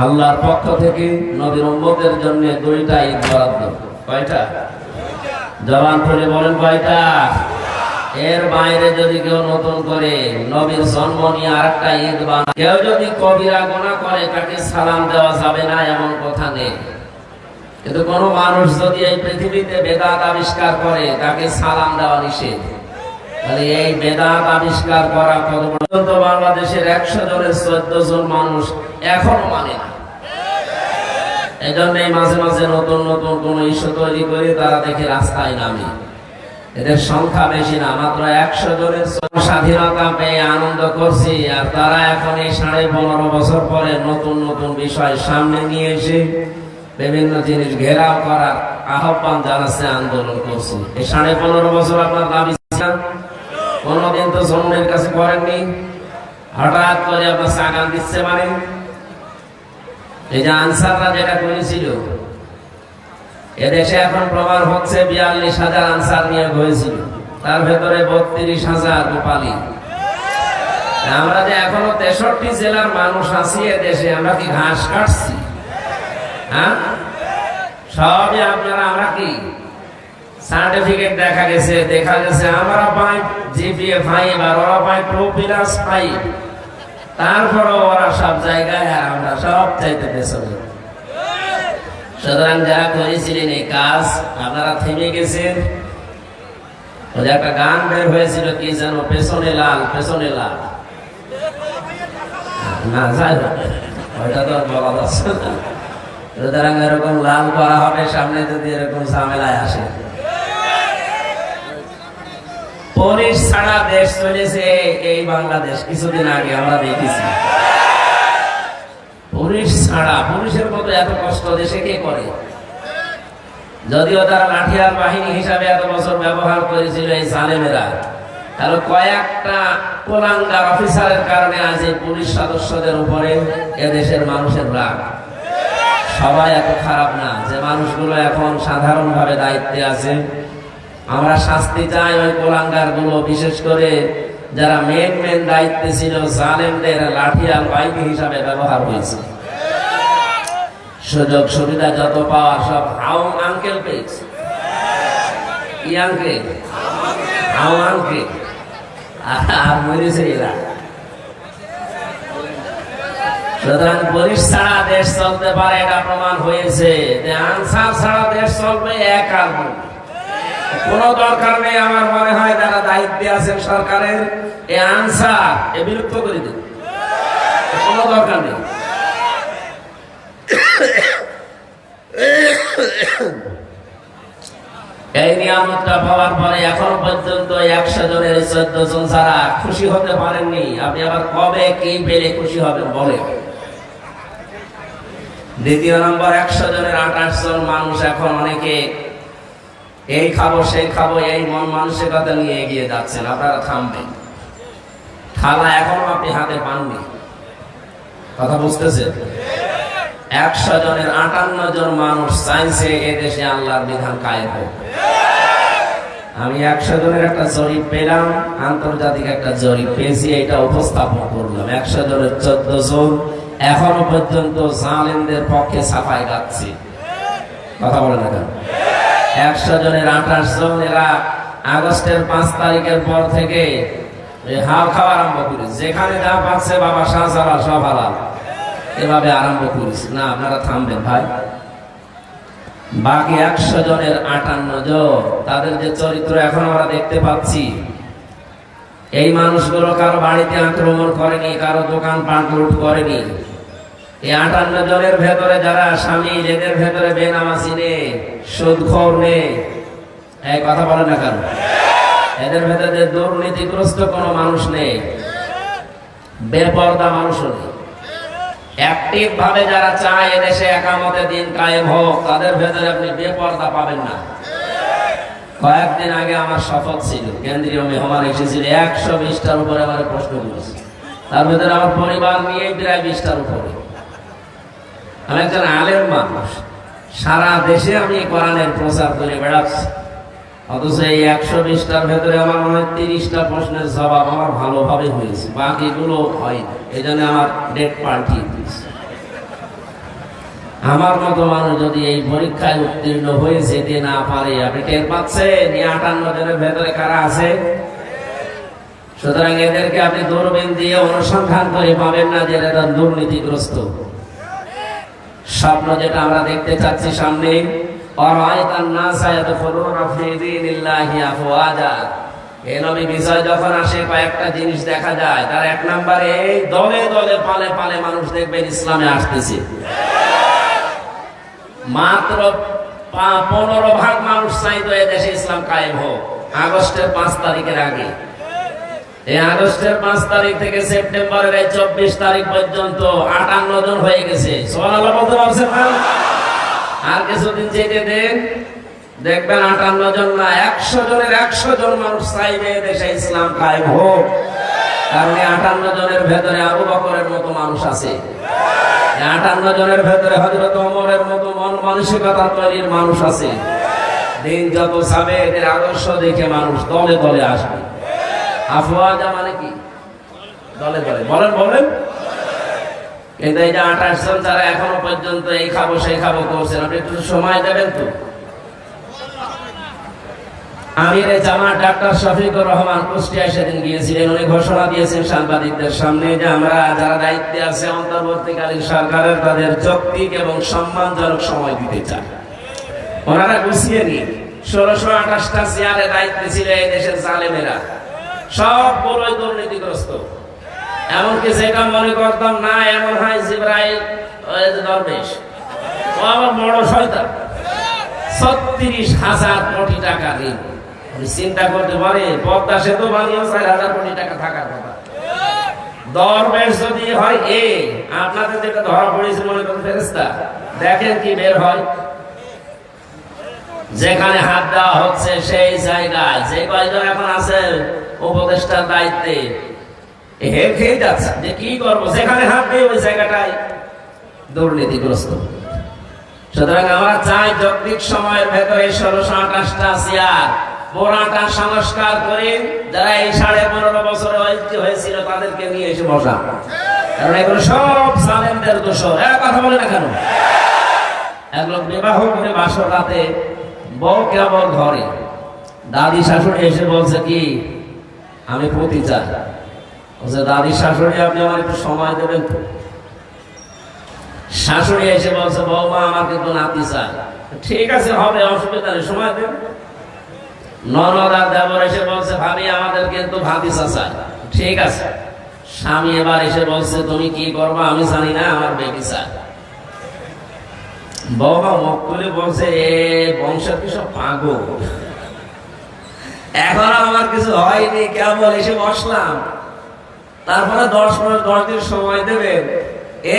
আল্লাহর পক্ষ থেকে নবীর উম্মতের জন্য দুইটা ঈদ বরাদ্দ। কয়টা? জবান খুলে বলেন কয়টা? এর বাইরে যদি কেউ নতুন করে নবীর জন্ম নিয়ে আরেকটা ঈদ বানায়, কেউ যদি কবিরা গুনাহ করে তাকে সালাম দেওয়া যাবে না এমন কথা নেই। কিন্তু কোন মানুষ যদি এই পৃথিবীতে বেদাত আবিষ্কার করে তাকে সালাম দেওয়া নিষেধ। তাহলে এই বেদাত আবিষ্কার করা কত পর্যন্ত বাংলাদেশের 100 জনের 14 জন মানুষ এখনো মানে না। এই জন্যই মাঝে মাঝে নতুন নতুন কোন ইস্যু তৈরি করে তারা দেখে রাস্তায় নামে। এদের সংখ্যা বেশি না, মাত্র 100 জনের স্বাধীনতা পেয়ে আনন্দ করছি, আর তারা এখন এই 15.5 বছর পরে নতুন নতুন বিষয় সামনে নিয়ে এসে বিভিন্ন জিনিস ঘেরাও করার আহ্বান জানাচ্ছে, আন্দোলন করছে। এই 15.5 বছর আপনার দাবি কোনদিন তো জন্মের কাছে করেননি, হঠাৎ করে আপনার সাগান দিচ্ছে। মানে এই যে আনসাররা যেটা করেছিল, এদেশে এখন প্রমাণ হচ্ছে 42,000 আনসার নিয়ে হয়েছিল, তার ভেতরে 32,000 গোপালী। আমরা যে এখনো 63 জেলার মানুষ আছি এদেশে, আমরা কি ঘাস কাটছি? হ্যাঁ, সবই আপনারা। আমরা কি সার্টিফিকেট দেখা গেছে আমরা পাই জিপিএ 5 আর ওরা পাই 2+5, তারপরও ওরা সব জায়গায় আর আমরা সব চাইতে পেছনে। সুতরাং যারা করেছিলেন এই কাজ, আপনারা থেমে গেছেন। ওই একটা গান বের হয়েছিল, কি যেন, পেছনে লাল পেছনে লাল। না যাই হোক, ওইটা তো বলা যাচ্ছে না। সুতরাং এরকম লাল করা হবে সামনে যদি এরকম ঝামেলায় আসে। পুলিশ ছাড়া দেশ চলেছে এই বাংলাদেশ, কিছুদিন আগে আমরা দেখেছি। পুলিশ ছাড়া, পুলিশের মতো এত কষ্ট দেশে কে করে? যদিও তারা লাঠিয়াল বাহিনী হিসাবে এত বছর ব্যবহার করেছিল এই জালেমেরা, তাহলে কয়েকটা কোলাঙ্গার অফিসারের কারণে আজ এই পুলিশ সদস্যদের উপরে এদেশের মানুষের রাগ। সবাই এত খারাপ না, যে মানুষগুলো এখন সাধারণভাবে দায়িত্বে আছে। আমরা শাস্তি চাই ওই কোলাঙ্গার গুলো, বিশেষ করে যারা মেন দায়িত্বে ছিল, জালেমদের লাঠিয়াল বাহিনী হিসাবে ব্যবহার হয়েছে। সুযোগ সুবিধা যত পাওয়ার সব হাউ আঙ্কেল পেয়েছে। কি আঙ্কেল? How uncle. আর মরেছে এরা। সুতরাং পুলিশ ছাড়া দেশ চলতে পারে, এটা প্রমাণ হয়েছে। আনসার ছাড়া দেশ চলবে এক আর কোন দরকার নেই। আমার মনে হয় যারা দায়িত্বে আছেন সরকারের, এই আনসার বিলুপ্ত করে দিন, কোন দরকার নেই। এই নিয়ামতটা পাওয়ার পরে এখনো পর্যন্ত 100 জনের 14 জন ছাড়া খুশি হতে পারেননি। আপনি আবার কবে কি পেলে খুশি হবেন বলে? দ্বিতীয় নম্বর, 100 জনের 28 জন মানুষ এখন অনেকে এই খাবো সেই খাবো এই মন মানসিকতা নিয়ে এগিয়ে যাচ্ছেন। আপনারা থামবেন। থালা এখনো আপনি হাতে পাননি, কথা বুঝতেছেন? 100 জনের 58 জন মানুষ চাইছে এদেশে আল্লাহর বিধান কায়েম হোক। আমি 100 জনের একটা জরিপ পেলাম, আন্তর্জাতিক একটা জরিপ পেয়েছি, এটা উপস্থাপন করলাম। 100 জনের 14 জন এখনো পর্যন্ত জালেমদের পক্ষে সাফাই গাচ্ছে। কথা বলে না কেন? 100 জনের 28 জন এরা আগস্টের 5 তারিখের পর থেকে হাল খাওয়া আরম্ভ করে, যেখানে যা পাচ্ছে বাবা শাহজালাল সব হালাল, এভাবে আরম্ভ করিস না। আপনারা থামবেন ভাই। বাকি 100 জনের 58 জন, তাদের যে চরিত্র এখন আমরা দেখতে পাচ্ছি, এই মানুষগুলো কারো বাড়িতে আক্রমণ করেনি, কারো দোকান পাট লুট করেনি। এই 58 জনের ভেতরে যারা স্বামী, এদের ভেতরে বেনামাজি নেই, সুদখোর নেই। এই কথা বলে না কেন? এদের ভেতরে দুর্নীতিগ্রস্ত কোনো মানুষ নেই, বেপরদা মানুষও নেই। অ্যাক্টিভ ভাবে যারা চায় এদেশে একামতে দিন কায়েম হোক, তাদের ভেতরে আপনি বেপরদা পাবেন না। কয়েকদিন আগে আমার শপথ ছিল, কেন্দ্রীয় মেহমান এসেছিল, 120টার উপরে আমার প্রশ্ন করেছে। তার ভেতরে আমার পরিবার নিয়ে প্রায় 20টার উপরে। আমি একজন আলেম মানুষ, সারা দেশে আমি কোরআনের প্রচার করে বেড়াচ্ছি, অথচ এই 120টার ভেতরে আমার মনে হয় 30টা প্রশ্নের জবাব আমার ভালোভাবে হয়েছে, বাকিগুলো হয়নি। এই জন্য আমার ডেট পাল্টিয়ে দিয়েছে। আমার মতো মানুষ যদি এই পরীক্ষায় উত্তীর্ণ হয়ে যেতে না পারে, আপনি টের পাচ্ছেন 58 জনের ভেতরে কারা আছে? সুতরাং এদেরকে আপনি দূরবীন দিয়ে অনুসন্ধান করে পাবেন না যে এরা দুর্নীতিগ্রস্ত। স্বপ্ন যেটা আমরা দেখতে চাচ্ছি সামনে, এই নবী বিজয় যখন আসে কয়েকটা জিনিস দেখা যায়। তার এক নম্বরে এই দলে দলে পালে পালে মানুষ দেখবেন ইসলামে আসতেছে। মাত্র 15% মানুষ চাইতো এদেশে ইসলাম কায়েম হোক আগস্টের 5 তারিখের আগে। এই আগস্টের 5 তারিখ থেকে সেপ্টেম্বরের 24 তারিখ পর্যন্ত 58 জন হয়ে গেছে। সুবহানাল্লাহ বলতে পারছেন না? আর কিছুদিন যেতে দেন, দেখবেন 58 জন না 100 জনের 100 জন মানুষ চাইবে দেশে ইসলাম কায়েম হোক। কারণ 58 জনের ভেতরে আবু বকরের মতো মানুষ আছে, 58 জনের ভেতরে হযরত ওমরের মতো মন মানসিকতা তৈরির মানুষ আছে। দিন যত যাবে এদের আদর্শ দেখে মানুষ দলে দলে আসবে। আফওয়াজা মানে কি? দলে দলে। বলেন বলেন। কিন্তু এই যে 28 জন যারা এখনো পর্যন্ত এই খাবো সেই খাবো করছেন, আপনি একটু সময় দেবেন তো। আমিরে জামাত ডাক্তার শফিকুর রহমান কুষ্টিয়ায় সেদিন গিয়েছিলেন। উনি ঘোষণা দিয়েছেন সাংবাদিকদের সামনে যে আমরা যারা দায়িত্বে আছে অন্তর্বর্তীকালীন সরকারের, তাদের যৌক্তিক এবং সম্মানজনক সময় দিতে চান। ওনারা গুছিয়ে নিন। 1628টা চেয়ারে দায়িত্বে ছিল এই দেশের জালেমেরা, সবগুলোই দুর্নীতিগ্রস্ত। এমনকি যেটা মনে করতাম না এমন হয় জিবরাইল দরবেশ, ও আমার বড় শয়তান। 36,000 কোটি টাকা ঋণ। চিন্তা করতে পারে পদ্মা সেতু বানিয়ে 4,000 কোটি টাকা থাকার কথা। দরবেশ যদি হয় আপনাদের যেটা ধরা পড়েছে মনে করেন ফেরেশতা, দেখেন কি বের হয়। যেখানে হাত দেওয়া হচ্ছে সেই জায়গায় যে কয়জন এখন আছে উপদেষ্টার দায়িত্বে খেয়ে যাচ্ছে যে কি করবো, যেখানে হাত দিয়ে ওই জায়গাটাই দুর্নীতিগ্রস্ত। সুতরাং আমরা চাই যৌক্তিক সময়ের ভেতরে 1628টা চেয়ার পুরাটা সংস্কার করে যারা এই 15.5 বছরে হয়েছিল তাদেরকে নিয়ে এসে বসা। কারণ এগুলো সব জালেমদের দোষর। কথা বলে না কেন? এক লোক বিবাহ করে বাসর রাতে বউ কেবল ঘরে, দাদি শাশুড়ি এসে বলছে কি আমি পতি চাই। বলছে দাদি শাশুড়ি আপনি আমার একটু সময় দেবেন তো। শাশুড়ি এসে বলছে বৌমা আমার কিন্তু নাতি চাই। ঠিক আছে হবে, অসুবিধা নেই, সময় দেব। ননদ আর দেবর এসে বলছে ভাবি আমাদের কিন্তু ভাতিজা চাই। ঠিক আছে। স্বামী এবার এসে বলছে তুমি কি করবা আমি জানি না, আমার বেবি চাই। বৌমা মুখ তুলে বলছে এ বংশের কি সব পাগল, এখন আমার কিছু হয়নি, কেবল এসে বসলাম। তারপরে 10 দিন সময় দেবেন,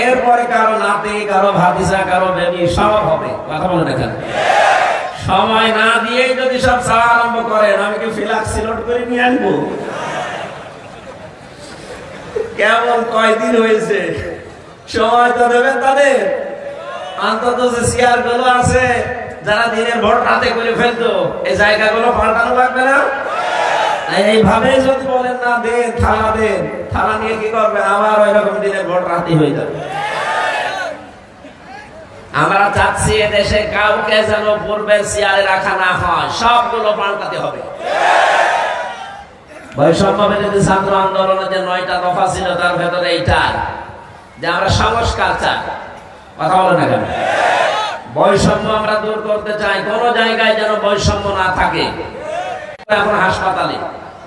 এরপরে কারো নাতি, কারো ভাতিজা, কারো বেবি সব হবে। কথা বলে দেখেন, সময় না দিয়েই যদি সব চাওয়া আরম্ভ করেন আমি কি ফিলাক্সি লোড করে নিয়ে আনবো? কেমন কয়দিন হয়েছে, সময় তো দেবেন তাদের। অন্তত যে চেয়ার গুলো আছে যারা দিনের ভোট হাতে করে ফেলতো এই জায়গাগুলো পাল্টানো লাগবে না? এইভাবে যদি বলেন না দেন থালা দেন, থালা নিয়ে কি করবেন? আবার ওই রকম দিনের ভোট রাতে হয়ে যাবে। আমরা চাচ্ছি এদেশে কাউকে যেন পূর্বের চেয়ারে রাখা না হয়, সবগুলো পাল্টাতে হবে। বৈষম্য বিরোধী ছাত্র আন্দোলনের যে 9টা দফা ছিল তার ভেতরে এইটা যে আমরা সংস্কার চাই। কথা বলে না কেন? বৈষম্য আমরা দূর করতে চাই, কোন জায়গায় যেন বৈষম্য না থাকে। এখন হাসপাতালে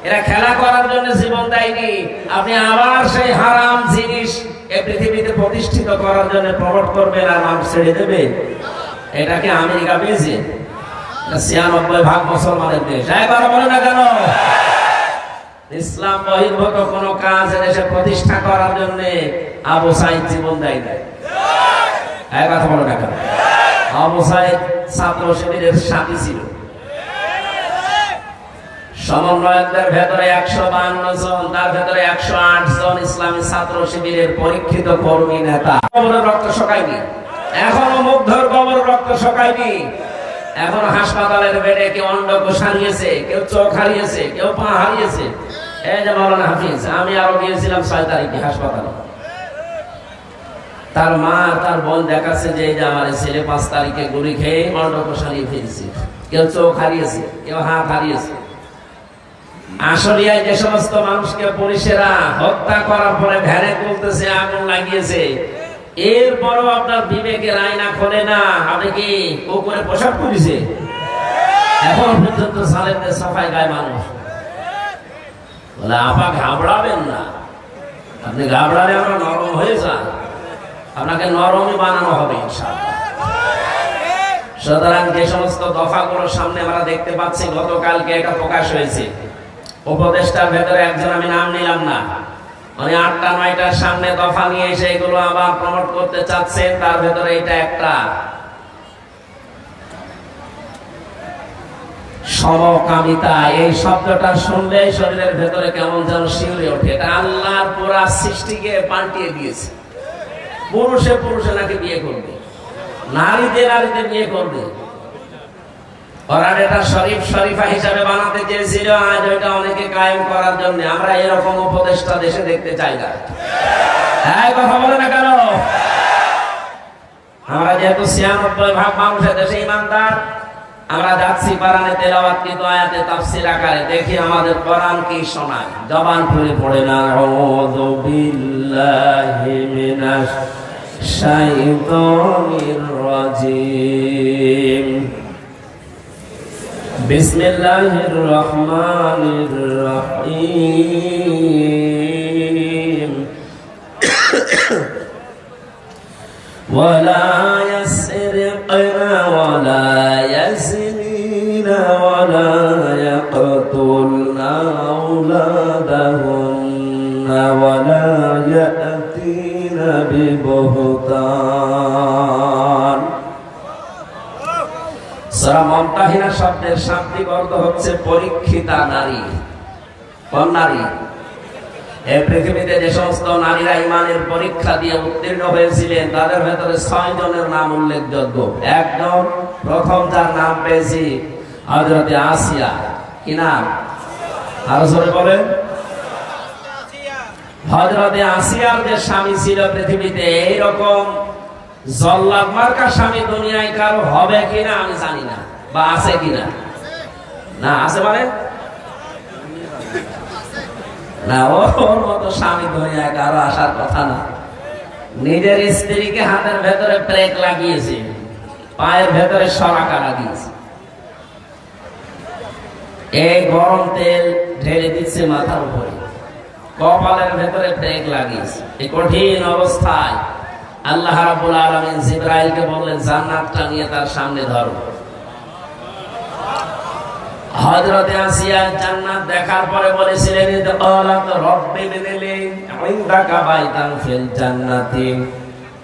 এরা খেলা করার জন্য জীবন দেয়নি, আপনি আবার সেই হারাম জিনিস এই পৃথিবীতে প্রতিষ্ঠিত করার জন্য প্রমোট করবেন আর নাম ছেড়ে দেবে। এটাকে আমেরিকা পেয়েছে, 96% মুসলমানের দেশ। একবার বলে না কেন? ইসলাম বহির্ভূত কোন কাজ এদেশে প্রতিষ্ঠা করার জন্য আবু সাইদ জীবন দেয় নাই। কথা বলে না কেন? আবু সাইদ ছাত্র শিবিরের সাথী ছিল। সমন্বয়কদের ভেতরে 152 জন, তার ভেতরে 108 জন ইসলামী ছাত্র শিবিরের পরীক্ষিত কর্মী নেতা। কবরের রক্ত শোকায়নি, এখনো মুগ্ধর কবর রক্ত শোকায়নি। এখন হাসপাতালের বেডে কেউ অন্ডকোষ হারিয়েছে, কেউ চোখ হারিয়েছে, কেউ পা হারিয়েছে। এই যে মাওলানা হাফিজ, আমি আরো গিয়েছিলাম 6 তারিখে হাসপাতালে। তার মা তার বোন দেখাচ্ছে যে এই যে আমার ছেলে 5 তারিখে গুলি খেয়ে মণ্ডপোষ হারিয়ে ফেলছে, কেউ চোখ হারিয়েছে, কেউ হাত হারিয়েছে। আশুলিয়ায় যে সমস্ত মানুষকে পুলিশেরা হত্যা করার পরে ভ্যানে তুলতেছে, আগুন লাগিয়েছে, এরপরও আপনার বিবেকের আয়না খোলে না। আপনি কি কুকুরে পোশাক করেছে? এখন পর্যন্ত সালেমদের সাফাই গায়ে মানুষ বলে আপা ঘাবড়াবেন না, আপনি ঘাবড়ালে আমরা নরম হয়ে যান, আপনাকে নরমই বানানো হবে ইনশাআল্লাহ। সুতরাং যে সমস্ত দফাগুলোর সামনে আমরা দেখতে পাচ্ছি, গতকালকে এটা প্রকাশ হয়েছে, উপদেষ্টার ভেতরে একজন, আমি নাম নিলাম না, মানে 8টা 9টার সামনে দফা নিয়ে এসে এগুলো আবার প্রমোট করতে চাচ্ছেন। তার ভেতরে এটা একটা সমকামিতা, এই শব্দটা শুনলে শরীরের ভেতরে কেমন যেন শিউরে ওঠে। এটা আল্লাহর পুরা সৃষ্টিকে পাল্টিয়ে দিয়েছে। পুরুষে পুরুষে নাকি বিয়ে করবে, নারীতে নারীতে বিয়ে করবে। ওরা এটা শরীফ শরীফা হিসাবে বানাতে চেয়েছিল, আজ ওইটা অনেকে কায়েম করার জন্য। আমরা এরকম উপদেষ্টা দেশে দেখতে চাই না। হ্যাঁ, কথা বলে না কেন? আমরা যেহেতু 96% মানুষের দেশে ইমানদার, আমরা যাচ্ছি কোরআনে তেলাওয়াতকৃত আয়াতে তাফসীর আকারে, দেখি আমাদের কোরআন কি শোনায়। জবান খুলে পড়ে না, আউযু বিল্লাহি মিনাশ শাইতানির রাজিম, বিসমিল্লাহির রহমানির রহিম, ওয়ালা ইয়াসরিকনা ওয়ালা ইয়াজনিনা ওয়ালা ইয়াকতুলনা আওলাদাহুন্না ওয়ালা ইয়াতিনা বিবুহতান। সূরা মুমতাহিনা শব্দের শাব্দিক অর্থ হচ্ছে পরীক্ষিতা নারী। কোন নারী? এই পৃথিবীতে যে সমস্ত নারীরা ইমানের পরীক্ষা দিয়ে উত্তীর্ণ হয়েছিলেন, তাদের ভেতরে 6 জনের নাম উল্লেখযোগ্য। একজন, প্রথম যার নাম পেয়েছি, হযরতে আসিয়া। কি নাম? আরো জোরে বলেন। হযরতে আসিয়ার যে স্বামী ছিল পৃথিবীতে, এইরকম জল্লাদ মার্কা স্বামী দুনিয়ায় কারো হবে কিনা আমি জানি না, বা আছে কিনা। না আছে মানে না, ওর মতো স্বামী দুনিয়ায় কারো আসার কথা না। নিজের স্ত্রীকে হাতের ভেতরে ব্রেক লাগিয়েছে, পায়ের ভেতরে সরাকা লাগিয়েছে, এই গরম তেল ঢেলে দিচ্ছে মাথার উপরে, কপালের ভেতরে ব্রেক লাগিয়েছে। এই কঠিন অবস্থায় আল্লাহ রাব্বুল আলামিন জিবরাইলকে বললেন, জান্নাতটা নিয়ে তার সামনে ধরো। হযরতে আসিয়া জান্নাত দেখার পরে বলেছিলেন, ইদকালাত রাব্বি বিনিলি ইনদাকা বাইতান ফিল জান্নাতি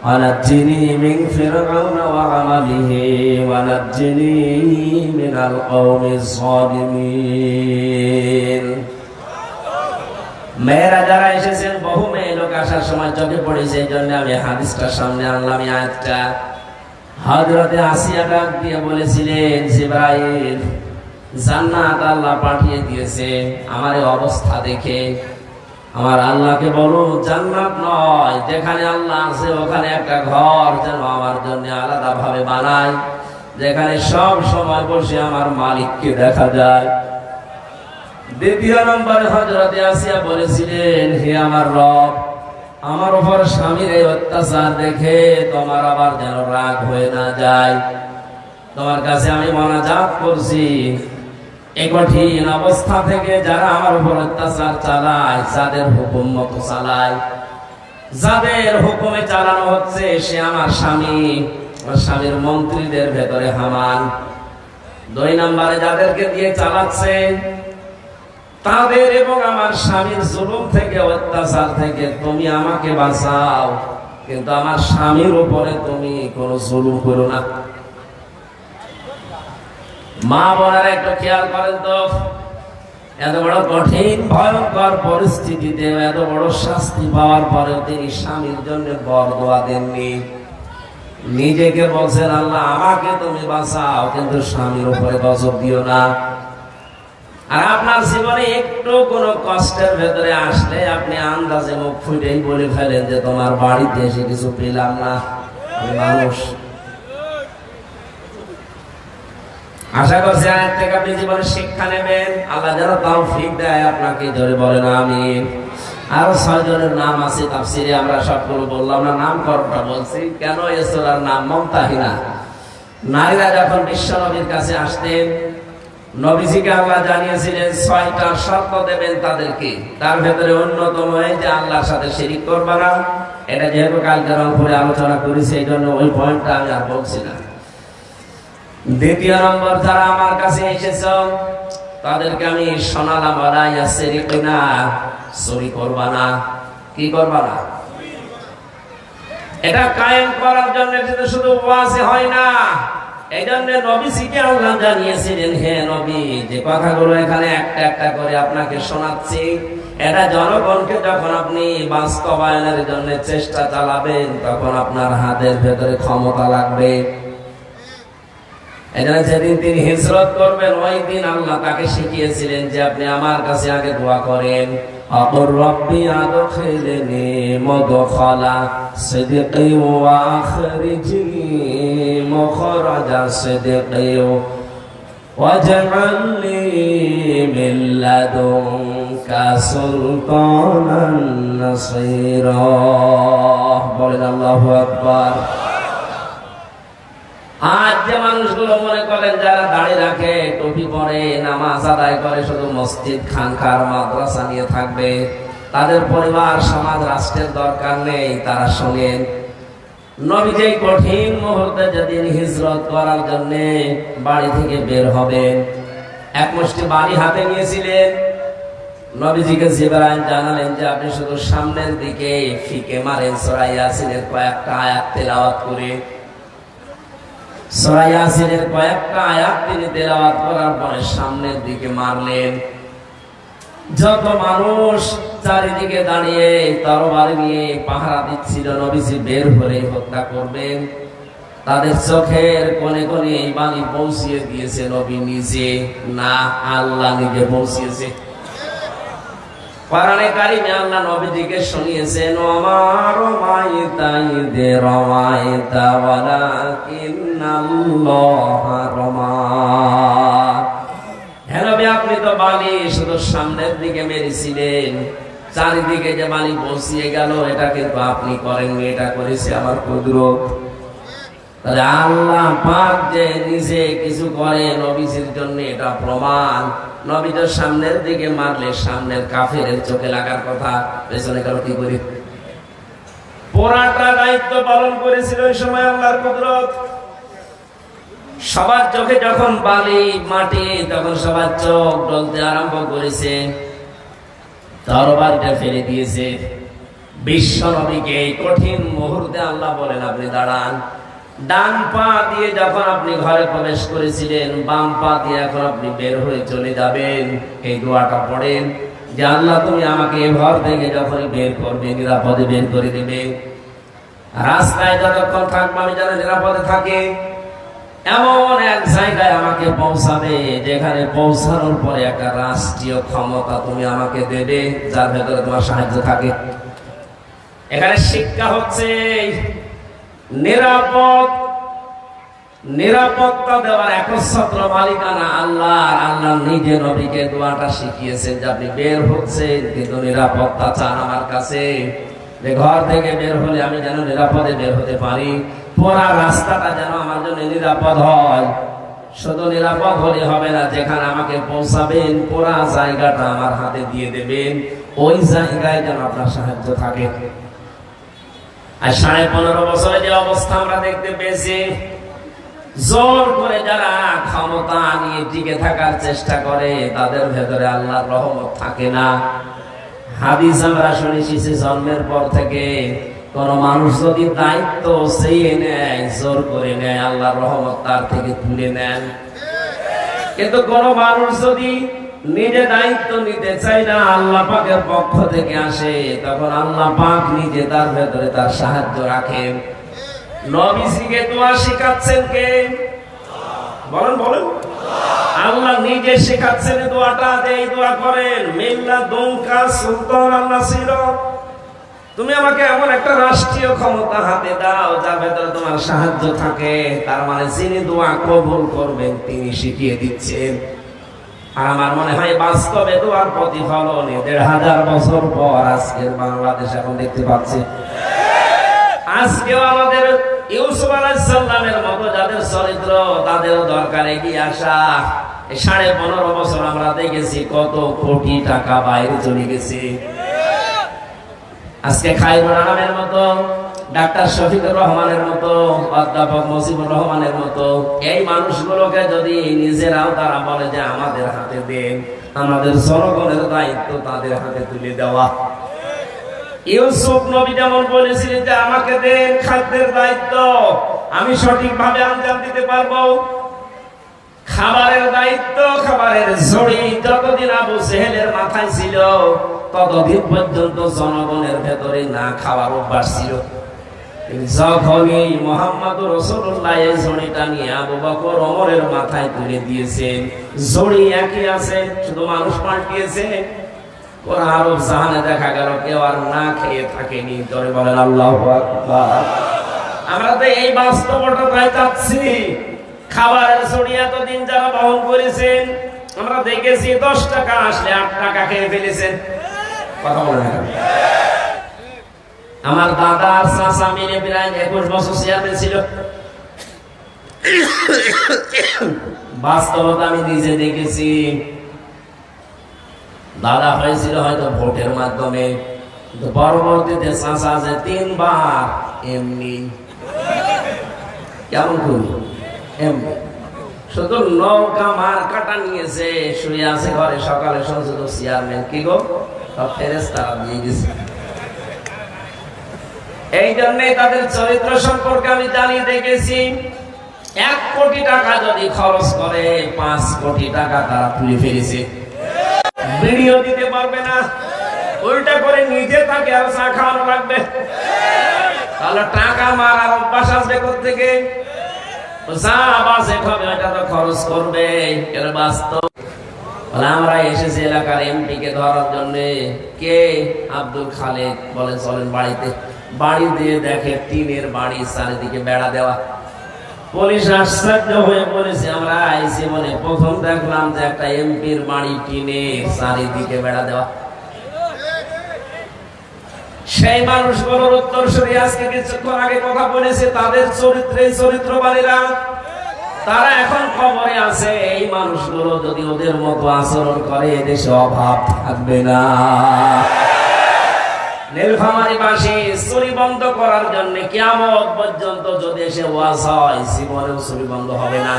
ওয়া নাজ্জিনি মিন ফিরআউনা ওয়া আমালিহি ওয়া নাজ্জিনি মিনাল কওমিজ যালিমিন। মেয়েরা যারা এসেছেন, বহু মেয়ে লোক আসার সময় চোখে পড়েছে, এই জন্য আমি হাদিসটার সামনে আনলাম এই আয়াতটা। হযরতে আসিয়া ডাক দিয়ে বলেছিলেন, জিবরাইল, জান্নাত আল্লাহ পাঠিয়ে দিয়েছে, আমার এই অবস্থা দেখে আমার আল্লাহকে বলো জান্নাত নয়, যেখানে আল্লাহ আছে ওখানে একটা ঘর যেন আমার জন্য আলাদা ভাবে বানায়, যেখানে সব সময় বসে আমার মালিককে দেখা যায়। দ্বিতীয় নম্বরে হযরতে আসিয়া বলেছিলেন, হে আমার রব, আমার উপর স্বামীর এই অত্যাচার দেখে তোমার আবার যেন রাগ হয়ে না যায়, তোমার কাছে আমি মোনাজাত করছি, এই কঠিন অবস্থা থেকে যারা আমার উপর অত্যাচার চালায়, যাদের হুকুম মতো চালায়, যাদের হুকুমে চালানো হচ্ছে, সে আমার স্বামী, আমার স্বামীর মন্ত্রীদের ভেতরে হামান। 2 নম্বরে যাদেরকে দিয়ে চালাচ্ছে, তাদের এবং আমার স্বামীর জুলুম থেকে, অত্যাচার থেকে তুমি আমাকে বাঁচাও, কিন্তু আমার স্বামীর উপরে তুমি কোনো জুলুম করো না। মা বোনেরা একটু খেয়াল করেন তো, এত বড় কঠিন ভয়ঙ্কর পরিস্থিতিতে এত বড় শাস্তি পাওয়ার পরেও তিনি স্বামীর জন্য বরদোয়া দেননি। নিজেকে বলছেন, আল্লাহ আমাকে তুমি বাঁচাও, কিন্তু স্বামীর উপরে গজব দিও না। আর আপনার জীবনে একটু কোনো কষ্টের ভেতরে আসলে আপনি আন্দাজে মুখ ফুটেই বলে ফেলেন যে তোমার বাড়িতে এসে কিছু পেলাম না। মানুষ আশা করছি আজ থেকে আপনি জীবনে শিক্ষা নেবেন। আল্লাহ যেন তৌফিক দেয় আপনাকে, ধরে বলেন আমিন। আরো 6 জনের নাম আছে তাফসিরে, আমরা সবগুলো বললাম না, নাম করটা বলছি কেন। এই সূরার নাম মুমতাহিনা। নারীরা যখন বিশ্ব নবীর কাছে আসতেন, নবীজিকে আল্লাহ জানিয়েছিলেন 6টা শর্ত দেবেন তাদেরকে। তার ভেতরে অন্যতম এই যে আল্লাহর সাথে শিরিক করবে না। এটা যেহেতু কালকে রংপুরে আলোচনা করেছি, এই জন্য ওই পয়েন্টটা আমি আর বলছি না। দ্বিতীয় নম্বর, যারা আমার কাছে এসেছ তাদেরকে আমি শোনালাম না, চুরি করবা না। কি করবা না? এটা কায়েম করার জন্য শুধু ওয়াজে হয় না। এই জন্য নবীজিকে আল্লাহ জানিয়েছিলেন, হে নবী, যে কথাগুলো এখানে একটা একটা করে আপনাকে শোনাচ্ছি, এটা জনগণকে যখন আপনি বাস্তবায়নের জন্য চেষ্টা চালাবেন, তখন আপনার হাতের ভেতরে ক্ষমতা লাগবে। এজন্য যেদিন তিনি হিজরত করবেন, ওই দিন আল্লাহ তাকে শিখিয়েছিলেন যে আপনি আমার কাছে আগে দোয়া করেন, আকুর রব্বি আদখিলনি মুদখালা সিদকি ওয়া আখরিজনি মুখরাজা সিদকি ওয়াজআলনি মিন লাদুনকা সুলতানান নাসীরা। বলেন আল্লাহু আকবার। আজ যে মানুষগুলো মনে করেন যারা দাড়ি রাখে, টুপি পরে, নামাজ আদায় করে, শুধু মসজিদ, খানকার, মাদ্রাসা নিয়ে থাকবে, তাদের পরিবার, সমাজ, রাষ্ট্রের দরকার নেই। তারা শোনেন, নবী যে কঠিন মুহূর্তে যেদিন হিজরত করার জন্য বাড়ি থেকে বের হবেন, এক মুষ্টি বাড়ি হাতে নিয়েছিলেন। নবীজিকে জিবরাইল জানালেন যে আপনি শুধু সামনের দিকে ফিকে মারেন, সূরা ইয়াসিনের কয়েকটা আয়াত তেলাওয়াত করে। সূরা ইয়াসিনের কয়েকটা আয়াত তিনি তেলাওয়াত করার পরে সামনের দিকে মারলেন। যত মানুষ চারিদিকে দাঁড়িয়ে তরবারি নিয়ে পাহারা দিচ্ছিল, নবীজি বের হলে হত্যা করবেন, তাদের চোখের কোণে কোণে এই বাণী পৌঁছিয়ে দিয়েছে নবী নিজে না, আল্লাহ নিজে পৌঁছিয়েছে। কোরআনে কারিমে আল্লাহ নবীজিকে শুনিয়েছেন, আমার মাইতা ইদে রামাইতা ওয়ালাকিন্নাল্লাহ রামা। হে নবী, আপনি তো বালি শুধু সামনের দিকে মেরেছিলেন, চারিদিকে যে বালি পৌঁছিয়ে গেল, এটা কিন্তু আপনি করেননি, এটা করেছে আমার কুদরত। তাহলে আল্লাহ পাক যে নিজে কিছু করে নবীজির জন্য, এটা প্রমাণ। নবী তো সামনের দিকে মারলে সামনের কাফেরের চোখে লাগার কথা, পেছনে গেল কি করি? পুরাটা দায়িত্ব পালন করেছিল ওই সময় আল্লাহর কুদরত। সবার চোখে যখন বালি মাটি, তখন সবার চোখ জ্বলতে আরম্ভ করেছে, তরবারিটা ফেলে দিয়েছে। বিশ্ব নবীকে এই কঠিন মুহূর্তে আল্লাহ বলেন, আপনি দাঁড়ান। ডান পা দিয়ে যখন আপনি ঘরে প্রবেশ করেছিলেন, বাম পা দিয়ে এখন আপনি বের হয়ে চলে যাবেন। এই দোয়াটা পড়েন যে আল্লাহ, তুমি আমাকে এই ঘর থেকে যখনই বের করবে, নিরাপদে বের করে দেবে। রাস্তায় যতক্ষণ থাকবো আমি যেন নিরাপদে থাকে, এমন এক জায়গায় আমাকে পৌঁছাবে, যেখানে পৌঁছানোর পরে একটা রাষ্ট্রীয় ক্ষমতা তুমি আমাকে দেবে, যার ভেতরে তোমার সাহায্য থাকে। এখানে শিক্ষা হচ্ছে নিরাপত্তা দেওয়ার একচ্ছত্র মালিকানা আল্লাহ। আল্লাহ নিজে নবীকে দোয়াটা শিখিয়েছেন যে আপনি বের হচ্ছেন, কিন্তু নিরাপত্তা চান আমার কাছে, যে ঘর থেকে বের হলে আমি যেন নিরাপদে বের হতে পারি, পুরা রাস্তাটা যেন আমার জন্য নিরাপদ হয়। শুধু নিরাপদ হলে হবে না, যেখানে আমাকে পৌঁছাবেন পুরা জায়গাটা আমার হাতে দিয়ে দেবেন, ওই জায়গায় যেন আপনার সাহায্য থাকে। আর 15.5 বছরে যে অবস্থা আমরা দেখতে পেয়েছি, জোর করে যারা ক্ষমতা নিয়ে টিকে থাকার চেষ্টা করে, তাদের ভেতরে আল্লাহর রহমত থাকে না। হাদিস আমরা শুনেছি, জন্মের পর থেকে কোন মানুষ যদি দায়িত্ব চেয়ে নেয়, জোর করে নেয়, আল্লাহর রহমত তার থেকে তুলে নেন। কিন্তু কোন মানুষ যদি নিজে দায়িত্ব নিতে চাই না, আল্লাহ পাকের পক্ষ থেকে আসে, তখন আল্লাহ পাক নিজে তার ভেতরে তার সাহায্য রাখেন। নবীজিকে দোয়া শিখাচ্ছেন কে? বলেন বলেন। আল্লাহ নিজে শেখাচ্ছেন দোয়াটা, যে এই দোয়া করেন, মিল্লা দুনকা সুলতানান নাসিরা, তুমি আমাকে এমন একটা রাষ্ট্রীয় ক্ষমতা হাতে দাও যার ভেতরে তোমার সাহায্য থাকে। তার মানে যিনি দোয়া কবুল করবেন তিনি শিখিয়ে দিচ্ছেন। আর আমার মনে হয় বাস্তবে দোয়ার প্রতিফলন ১৫০০ বছর পর আজকের বাংলাদেশ এখন দেখতে পাচ্ছে। আজকেও আমাদের ইউসুফ আলাইহিস সালামের মতো যাদের চরিত্র, তাদের দরকার এগিয়ে আসা। ১৫.৫ বছর আমরা দেখেছি কত কোটি টাকা বাইরে চলে গেছে। আজকে খায়রুল আনামের মতো, ডাক্তার শফিকুর রহমানের মতো, অধ্যাপক মুজিবুর রহমানের মতো এই মানুষগুলোকে যদি নিজেরাও তারা বলে যে আমাদের হাতে দেন, আমাদের জনগণের দায়িত্ব তাদের হাতে তুলে দেওয়া। ইউসুফ নবী যেমন বলেছিলেন যে আমাকে দেন খাদ্যের দায়িত্ব, আমি সঠিকভাবে আঞ্জাম দিতে পারবো। খাবারের দায়িত্ব, খাবারের ঝুড়ি যতদিন আবু জেহেলের মাথায় ছিল ততদিন পর্যন্ত জনগণের ভেতরে না খাওয়ার অভ্যাস ছিল। যখনই মুহাম্মদুর রাসূলুল্লাহ এই ঝুড়িটা নিয়ে আবু বকর ওমরের মাথায় তুলে দিয়েছেন, ঝুড়ি একই আছে, শুধু মানুষ পাল্টিয়েছে। ওরা আরব জাহানে দেখা গেল কেউ আর না খেয়ে থাকেনি। জোরে বলেন আল্লাহু আকবার। আমরা তো এই বাস্তবতাটাই চাচ্ছি। খাবারের ঝুড়ি এতদিন যারা বহন করেছেন, আমরা দেখেছি 10 টাকা আসলে 8 টাকা খেয়ে ফেলেছেন। কথা বলেন না। আমার দাদা আর চাচা মিলে প্রায় 21 বছর চেয়ারম্যান ছিল। বাস্তবতা আমি নিজে দেখেছি। দাদা হয়েছিল হয়তো ভোটের মাধ্যমে, কিন্তু পরবর্তীতে চাচা যে 3 বার এমনি। কেমন করি এমনি, শুধু নৌকা মার কাটা নিয়েছে, শুয়ে আছে ঘরে। সকালে সংসদ চেয়ারম্যান কি গো, সব ফেরেশতারা দিয়ে গেছে। এই জন্যই তাদের চরিত্র সম্পর্কে আমি জানি, দেখেছি। 1 কোটি টাকা যদি খরচ করে 5 কোটি টাকা তারা তুলে ফেলেছে। ভিডিও দিতে পারবে না, উল্টা করে নিজে তাকে আর চা খাওয়ানো লাগবে। তাহলে টাকা মারার অভ্যাস আসবে কোত্থেকে? যা বাজেট হবে ওটা তো খরচ করবে। এর বাস্তব আমরা এসেছি এলাকার এমপি কে ধরার জন্য। কে? আব্দুল খালেক। বলে চলেন বাড়িতে। বাড়ি দিয়ে দেখে টিনের বাড়ি, চারিদিকে বেড়া দেওয়া। পুলিশ আশ্চর্য হয়ে বলেছে আমরা আইসি বলে প্রথম দেখলাম যে একটা এমপির বাড়ি টিনের, চারিদিকে বেড়া দেওয়া। সেই মানুষগুলোর উত্তরসূরি আজকে কিছুক্ষণ আগে কথা বলেছে, তাদের চরিত্রবাদীরা তারা এখন খবরে আছে। এই মানুষগুলো যদি ওদের মতো আচরণ করে এদেশে অভাব থাকবে না। নীলফামারী বাসী চুরি বন্ধ করার জন্য কিয়ামত পর্যন্ত যদি এসে ওয়াজ হয়, জীবনেও চুরি বন্ধ হবে না।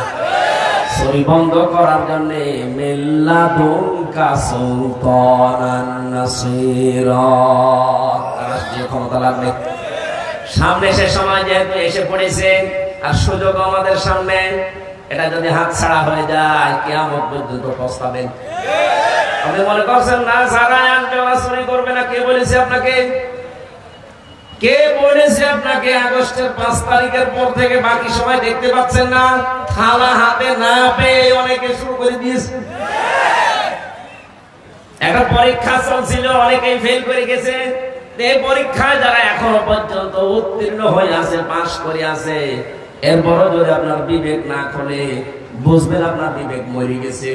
চুরি বন্ধ করার জন্য মিল্লাদুনকা সুলতানান নাসিরা, রাষ্ট্রীয় ক্ষমতা লাগবে। সামনে সে সময় যেহেতু এসে পড়েছে আর সুযোগ আমাদের সামনে, এটা যদি হাতছাড়া হয়ে যায় কিয়ামত পর্যন্ত পস্তাবেন। আপনি মনে করছেন না যারা আসবে ওরা চুরি করবে না? কে বলেছে আপনাকে? কে বলেছে আপনাকে? আগস্টের 5 তারিখের পর থেকে বাকি সময় দেখতে পাচ্ছেন না? থালা হাতে না পেয়ে অনেকে শুরু করে দিয়েছে। একটা পরীক্ষা চলছিল, অনেকেই ফেল করে গেছে। এই পরীক্ষায় যারা এখনো পর্যন্ত উত্তীর্ণ হয়ে আছে, পাশ করে আছে, এরপরও যদি আপনার বিবেক না খোলে বুঝবেন আপনার বিবেক মরে গেছে।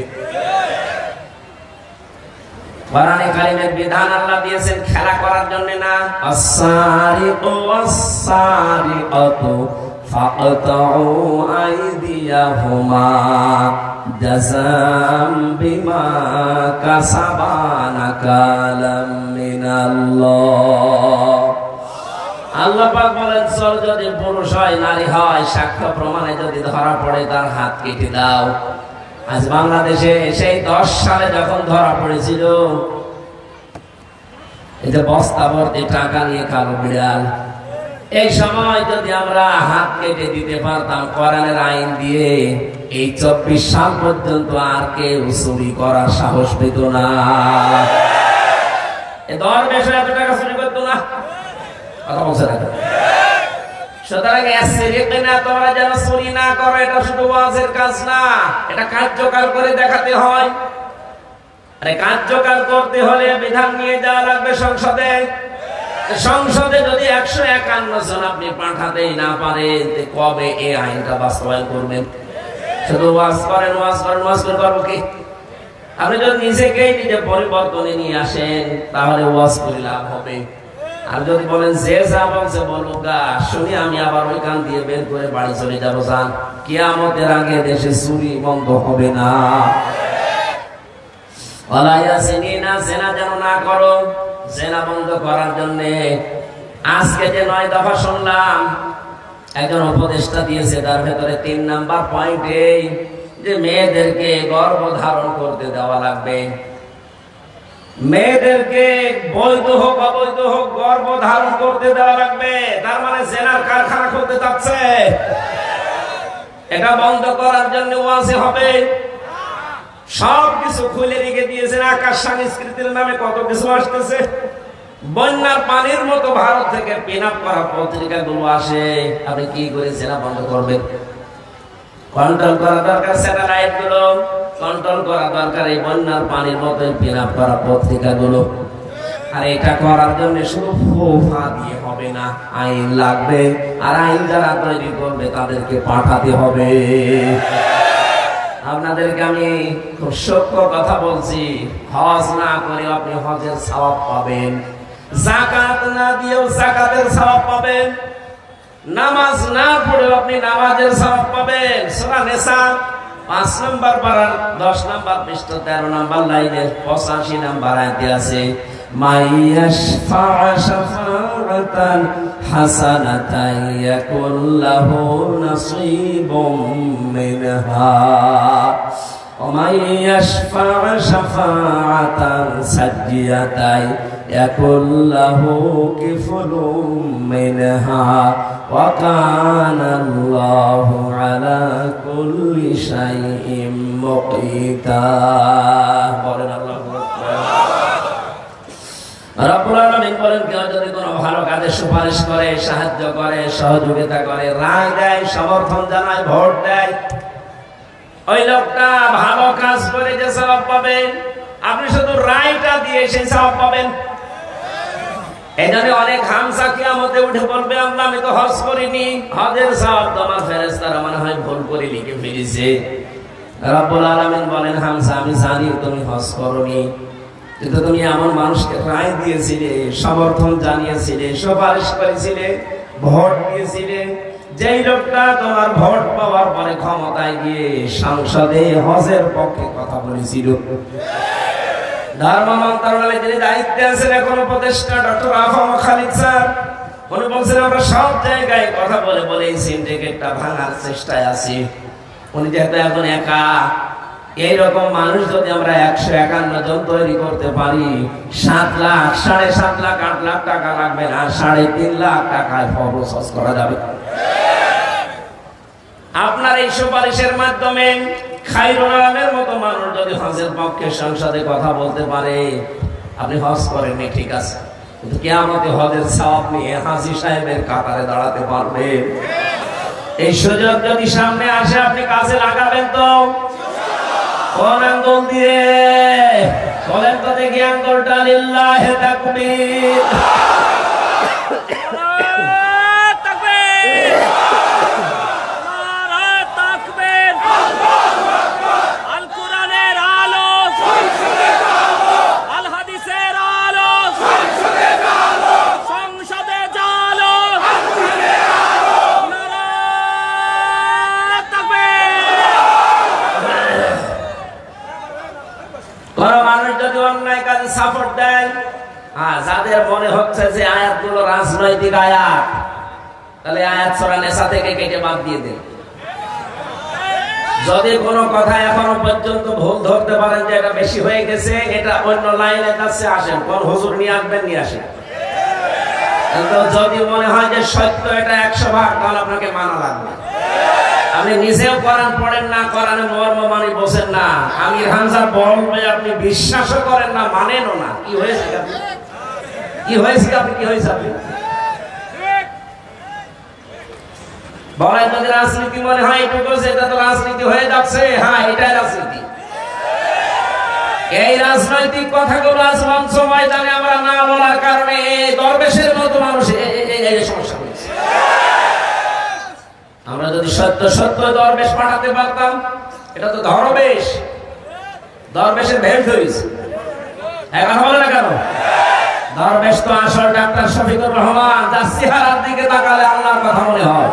কোরআনে কারিমের বিধান আল্লাহ দিয়েছেন খেলা করার জন্য না। আস-সারিকু ওয়াস-সারিকাতু ফাকতাউ আইদিয়াহুমা জাযাম বিমা কাসাবা নাকালাম মিনাল্লাহ। আল্লাহ পাক বলেন চোর যদি পুরুষ হয় নারী হয়, সাক্ষ্য প্রমাণে যদি ধরা পড়ে তার হাত কেটে দাও। আজ বাংলাদেশে সেই 10 সালে যখন ধরা পড়েছিল, এই যে বস্তা ভর্তি টাকা নিয়ে কালো বিড়াল, এই সময় যদি আমরা হাত কেটে দিতে পারতাম কোরআনের আইন দিয়ে, এই 24 সাল পর্যন্ত আর কেউ চুরি করার সাহস পেত না। এ দরবেশ এত টাকা চুরি করতো না। কথা বলছে না? সুতরাং তোমরা যেন চুরি না করো, এটা শুধু ওয়াজের কাজ না, এটা কার্যকর করে দেখাতে হয়। আরে কার্যকর করতে হলে বিধান নিয়ে যাওয়া লাগবে সংসদে। সংসদে যদি 151 জন আপনি পাঠাতেই না পারেন, কবে এই আইনটা বাস্তবায়ন করবেন? শুধু ওয়াজ করেন, ওয়াজ করেন, ওয়াজ করে পারবো কি? আপনি যদি নিজেকেই নিজে পরিবর্তনে নিয়ে আসেন, তাহলে ওয়াজ করে লাভ হবে। আর যদি বলেন যে যা বলছে বলুক গা, শুনি আমি আবার ওই কান দিয়ে বের করে বাড়ি চলে যাবো, যান, কিয়ামতের আগে দেশে চুরি বন্ধ হবে না। জেনা যেন না করো। জেনা বন্ধ করার জন্য আজকে যে 9 দফা শুনলাম, একজন উপদেষ্টা দিয়েছে, তার ভেতরে 3 নাম্বার পয়েন্টে যে মেয়েদেরকে গর্ভধারণ করতে দেওয়া লাগবে। মেয়েদেরকে বৈধ হোক অবৈধ হোক গর্ভধারণ করতে দেওয়া লাগবে। তার মানে জেনার কারখানা খুলতে যাচ্ছে। এটা বন্ধ করার জন্য ওয়াজে হবে। সবকিছু খুলে রেখে দিয়েছেন। আকাশ সংস্কৃতির নামে কত কিছু আসতেছে। বন্যার পানির মতো ভারত থেকে পিন আপ করা পত্রিকাগুলো আসে। আপনি কি করে জেনা বন্ধ করবেন? কন্ট্রোল করা দরকার, স্যাটেলাইট গুলো কন্ট্রোল করা দরকার, এই বন্যার পানির মতো পিন আপ করা পত্রিকাগুলো। আর এটা করার জন্য শুধু ফোফা দিয়ে হবে না, আইন লাগবে। আর আইন যারা তৈরি করবে তাদেরকে পাঠাতে হবে। আপনাদেরকে আমি খুব সত্য কথা বলছি, হজ না করে আপনি হজের সওয়াব পাবেন, যাকাত না দিয়েও যাকাতের সওয়াব পাবেন, নামাজ না পড়েও আপনি নামাজের সওয়াব পাবেন। সূরা নিসা 5 নম্বর পারার 10 নম্বর পৃষ্ঠা 13 নম্বর লাইনের 85 নম্বর আয়াতে আছে, মাইয়াশফা শাফাআতান হাসানাতান ইয়াকুল লাহু নাসীবুম মিনহা ওয়া মাইয়াশফা শাফাআতান সাজ্জিয়াতান ইয়াকুল লাহু কিফলুম মিনহা ওয়া কানা আল্লাহু আলা কুল্লি শাইইন মুকিতা। বলেন আল্লাহু আকবার। রব্বুল আলামিন বলেন, কেউ যদি কোনো ভালো কাজে সুপারিশ করে, সাহায্য করে, সহযোগিতা করে, রায় দেয়, সমর্থন জানায়, ভোট দেয়, ওই লোকটা ভালো কাজ করে যে সওয়াব পাবেন, আপনি শুধু রায়টা দিয়ে সেই সওয়াব পাবেন। এই জন্য অনেক হামসা কিয়ামতে উঠে বলবে, আল্লাহ আমি তো হজ করিনি, হজের সওয়াব তোমার ফেরেশতারা মনে হয় ভুল করে লিখে ফেলেছে। রব্বুল আলামিন বলেন, হামসা আমি জানি তুমি হজ করোনি, কিন্তু তুমি এমন মানুষকে রায় দিয়েছিলে, সমর্থন জানিয়েছিলে, সুপারিশ করেছিলে, ভোট দিয়েছিলে, যেই লোকটা তোমার ভোট পাওয়ার পরে ক্ষমতায় গিয়ে সংসদে হজের পক্ষে কথা বলেছিল। ধর্ম মন্ত্রণালয়ে যিনি দায়িত্বে আছেন এখন উপদেষ্টা ডক্টর আফম খালিদ স্যার, উনি বলছেন আমরা সব জায়গায় কথা বলে বলে এই সিন্ডিকেটটা ভাঙার চেষ্টায় আছি। উনি যেহেতু এখন একা, এইরকম মানুষ যদি আমরা 151 জন তৈরি করতে পারি, 7 লাখ, 7.5 লাখ, 8 লাখ টাকা লাগবে না, 3.5 লাখ টাকায় খরচ করা যাবে। আপনার এই সুপারিশের মাধ্যমে খায়রুল আলমের মতো মানুষ যদি হজের পক্ষে সংসদে কথা বলতে পারে, আপনি হজ করেননি ঠিক আছে, কিন্তু কিয়ামতে হজের সওয়াব নিয়ে হাজী সাহেবের কাতারে দাঁড়াতে পারবেন। এই সুযোগ যদি সামনে আসে আপনি কাজে লাগাবেন তো? কোন আঙ্গুল দিয়ে বলেন তো দেখি, আঙ্গুলটা লিল্লাহি তাকবীর। সাপোর্ট দেয়, যাদের মনে হচ্ছে যে আয়াতগুলো রাজনৈতিক আয়াত, তাহলে আয়াত সূরা নিসা থেকে কেটে বাদ দিয়ে দেন। যদি কোনো কথা এখনো পর্যন্ত ভুল ধরতে পারেন যে এটা বেশি হয়ে গেছে, এটা অন্য লাইনের কাছে আসেন, কোন হুজুর নিয়ে আসবেন, নিয়ে আসেন। কিন্তু যদি মনে হয় যে সত্য এটা 100 ভাগ, তাহলে আপনাকে মানা লাগবে। আপনি নিজেও কোরআন পড়েন না, কোরআনের মর্ম মানে বোঝেন না, আমির হামজা বলবে আপনি বিশ্বাসও করেন না, মানেনও না। কি হয়েছে আপনি? কি হয়েছে আপনি? কি হয়েছে আপনি? বলে যদি রাজনীতি মনে হয় একটু করছে, এটা তো রাজনীতি হয়ে যাচ্ছে। হ্যাঁ, এটাই রাজনীতি। এই রাজনৈতিক কথাগুলো আজ মঞ্চ ময়দানে আমরা না বলার কারণে দরবেশের মতো মানুষ এই সমস্যা হয়েছে। আমরা যদি সত্য সত্য দরবেশ পাঠাতে পারতাম, এটা তো দরবেশ, দরবেশের ভেদ হয়েছে। এখন বলে না কেন? দরবেশ তো আসল ডাক্তার শফিকুর রহমান, যার চেহারার দিকে তাকালে আল্লাহর কথা মনে হয়।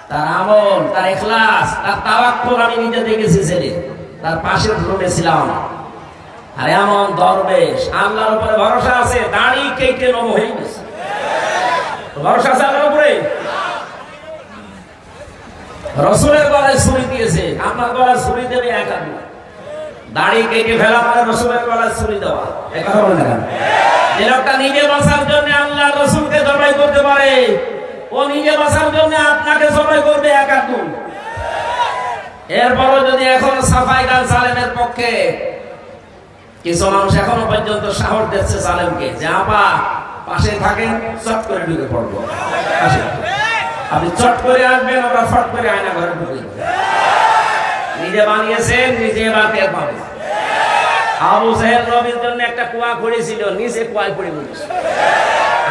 তার আমল, তার ইখলাস, তার তাওয়াক্কুল আমি নিজে দেখেছি ছেলে, তার পাশের রুমে ছিলাম। আর এমন দরবেশ, আল্লাহর উপরে ভরসা আছে, দাড়ি কেটে নম হয়ে গেছে। ভরসা আছে আল্লাহর উপরে। রসুলের গলায় ছুরি দিয়েছে, আপনার গলায় ছুরি দেবে একা। দাড়ি কেটে ফেলা মানে রসুলের গলায় ছুরি দেওয়া। এই কথা বলে না? যে লোকটা নিজে বাঁচার জন্য আল্লাহ রসুলকে জবাই করতে পারে, ও নিজে বাঁচার জন্য আপনাকে জবাই করবে একাত্তর। এরপরও যদি এখন সাফাই গান সালেমের পক্ষে কিছু মানুষ এখনো পর্যন্ত সাহস দিচ্ছে সালেমকে যে আপা পাশে থাকেন, চট করে ঢুকে পড়বো, আপনি চট করে আসবেন, আমরা ফট করে আয়না ঘরে ঢুকে। নিজে বানিয়েছেন, নিজে এবার টের পাবে। আবু জাহেল নবীর জন্য একটা কুয়া খুঁড়েছিল, নিচে কুয়ায় পড়ে গেছে।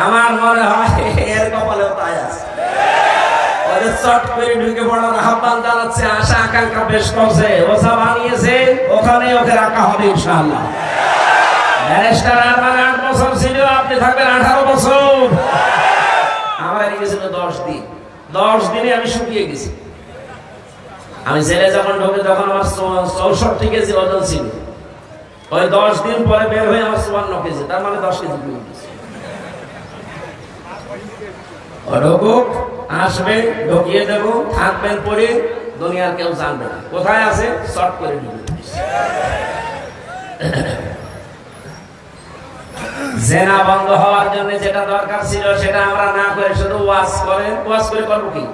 আমার মনে হয় এর কপালেও তাই আছে। ওদের চট করে ঢুকে পড়ার আহ্বান জানাচ্ছে, আশা আকাঙ্ক্ষা বেশ করছে, ওসা বানিয়েছে, ওখানে ওকে রাখা হবে ইনশাআল্লাহ। ব্যারিস্টার আর মানে 8 বছর ছিল, আপনি থাকবেন 18 বছর। আমার গেছিল 10 দিন। 10 দিনে আমি শুকিয়ে গেছি। আমি জেলে যখন ঢোকে তখন আমার 64 কেজি ওজন ছিল। ওই 10 দিন পরে বের হয়ে আমার 54 কেজি, তার মানে 10 কেজি কমে গেছে। ঢুকুক, আসবে, ঢুকিয়ে দেবো, থাকবেন পরে, দুনিয়ার কেউ জানবে না কোথায় আছে, শর্ট করে ঢুকে। জেনা বন্ধ হওয়ার জন্য যেটা দরকার ছিল সেটা আমরা না করে শুধু ওয়াজ করেন। ওয়াজ করে করবো কি?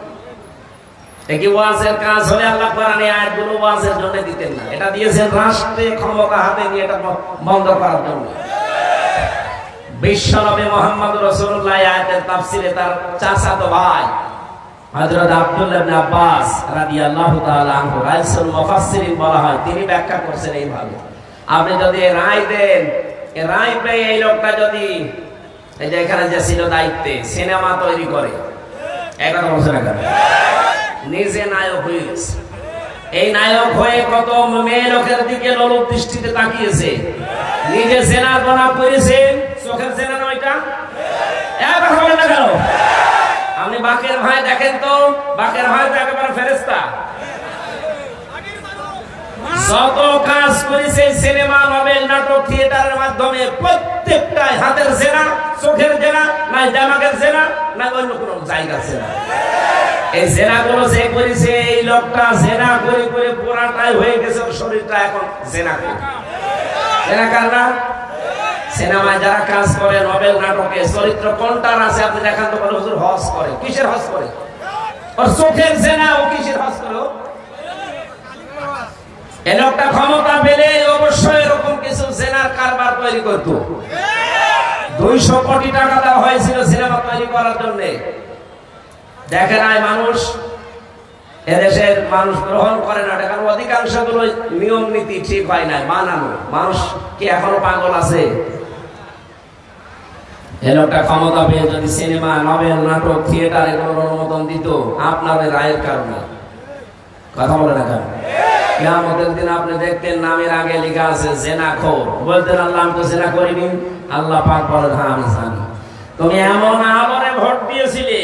কি ওয়াজের কাজ হলে আল্লাহ কোরআনে আয়াতগুলো ওয়াজের জন্য দিতেন না, এটা দিয়েছেন রাষ্ট্রে ক্ষমতা হাতে নিয়ে এটা বন্ধ করার জন্য। বিশ্বনবী মুহাম্মদ রাসূলুল্লাহ আয়াতের তাফসিরে তার চাচাতো ভাই হযরত আব্দুল্লাহ ইবনে আব্বাস রাদিয়াল্লাহু তাআলা আনহু রাইসুল মুফাসসিরিন বলা হয়, তিনি ব্যাখ্যা করছেন এইভাবে, আপনি যদি রায় দেন, রায় পেয়ে এই লোকটা যদি এই যে এখানে যে ছিল দায়িত্বে সিনেমা তৈরি করে, একটা বলছে না কেন, নিজে নায়ক হয়ে গেছে। এই নায়ক হয়ে কত মেয়ে লোকের দিকে লোলুপ দৃষ্টিতে তাকিয়েছে, নিজে জেনা গোনা করেছে, চোখের জেনা নয়টা। এবার হবে না কেন? আপনি বাকের ভাই দেখেন তো, বাকের ভাই তো একেবারে ফেরেশতা। যত কাজ করেছে সিনেমা, নভেল, নাটক, থিয়েটারের মাধ্যমে প্রত্যেকটাই হাতের জেনা, চোখের জেনা, না জামাকের জেনা, না অন্য কোনো জায়গার জেনা। এই জেনাগুলো যে করেছে, এই লোকটা জেনা করে করে পুরাটাই হয়ে গেছে, ওর শরীরটা এখন জেনা করে। জেনা কার না? সিনেমায় যারা কাজ করে, নভেল, নাটকে চরিত্র কোনটার আছে আপনি দেখান তো, বলে হুজুর হজ করে। কিসের হজ করে? ওর চোখের জেনা, ও কিসের হজ করে? এই লোকটা ক্ষমতা পেলে অবশ্যই এরকম কিছু জেনার কারবার তৈরি করতো। 200 কোটি টাকা দেওয়া হয়েছিল সিনেমা তৈরি করার জন্য। দেখে নাই মানুষ, এদেশের মানুষ গ্রহণ করে না, কারণ অধিকাংশ গুলো নিয়ম নীতি ঠিক হয় না, মানানো। মানুষ কি এখনো পাগল আছে? এই লোকটা ক্ষমতা পেয়ে যদি সিনেমা, নভেল, নাটক, থিয়েটার এগুলোর অনুমোদন দিত আপনাদের রায়ের কারণে, কথা বলে না কেন? কিয়ামতের দিন আপনি দেখতেন নামের আগে লেখা আছে জেনাখোর, বলতেন আল্লাহ আমি তো জেনা করিনি। আল্লাহ পাক বলেন হ্যাঁ আমি জানি। তুমি এমন আলোরে ভোট দিয়েছিলে,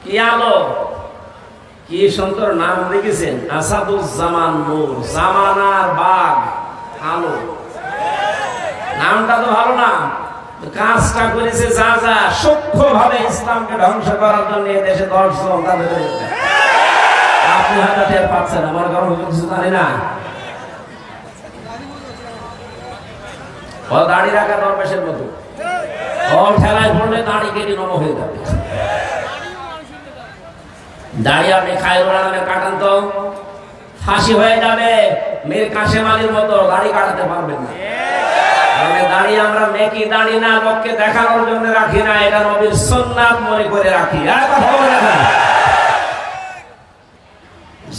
কি আলো, কি সুন্দর নাম দেখেছেন, আসাদুজ্জামান নূর, জামানার বাঘ আলো। নামটা তো ভালো না, কাজটা করেছে যা যা সূক্ষ্ম ভাবে ইসলামকে ধ্বংস করার জন্য দেশে 10 জন তাদের। আপনি হয়তো টের পাচ্ছেন, আমার কারণ কিছু জানি না। ও দাড়ি রাখা দরবেশের মতো, ও ঠেলায় পড়লে দাড়ি কেটে নম হয়ে যাবে। দাড়ি আপনি খায়রুল আলমে কাটান তো ফাঁসি হয়ে যাবে। মীর কাশেম আলীর মতো দাড়ি কাটাতে পারবেন না। দাড়ি আমরা নেকি দাড়ি না লোককে দেখানোর জন্য রাখি না, এটা নবীর সুন্নাত মনে করে রাখি। আর কথা বলে না,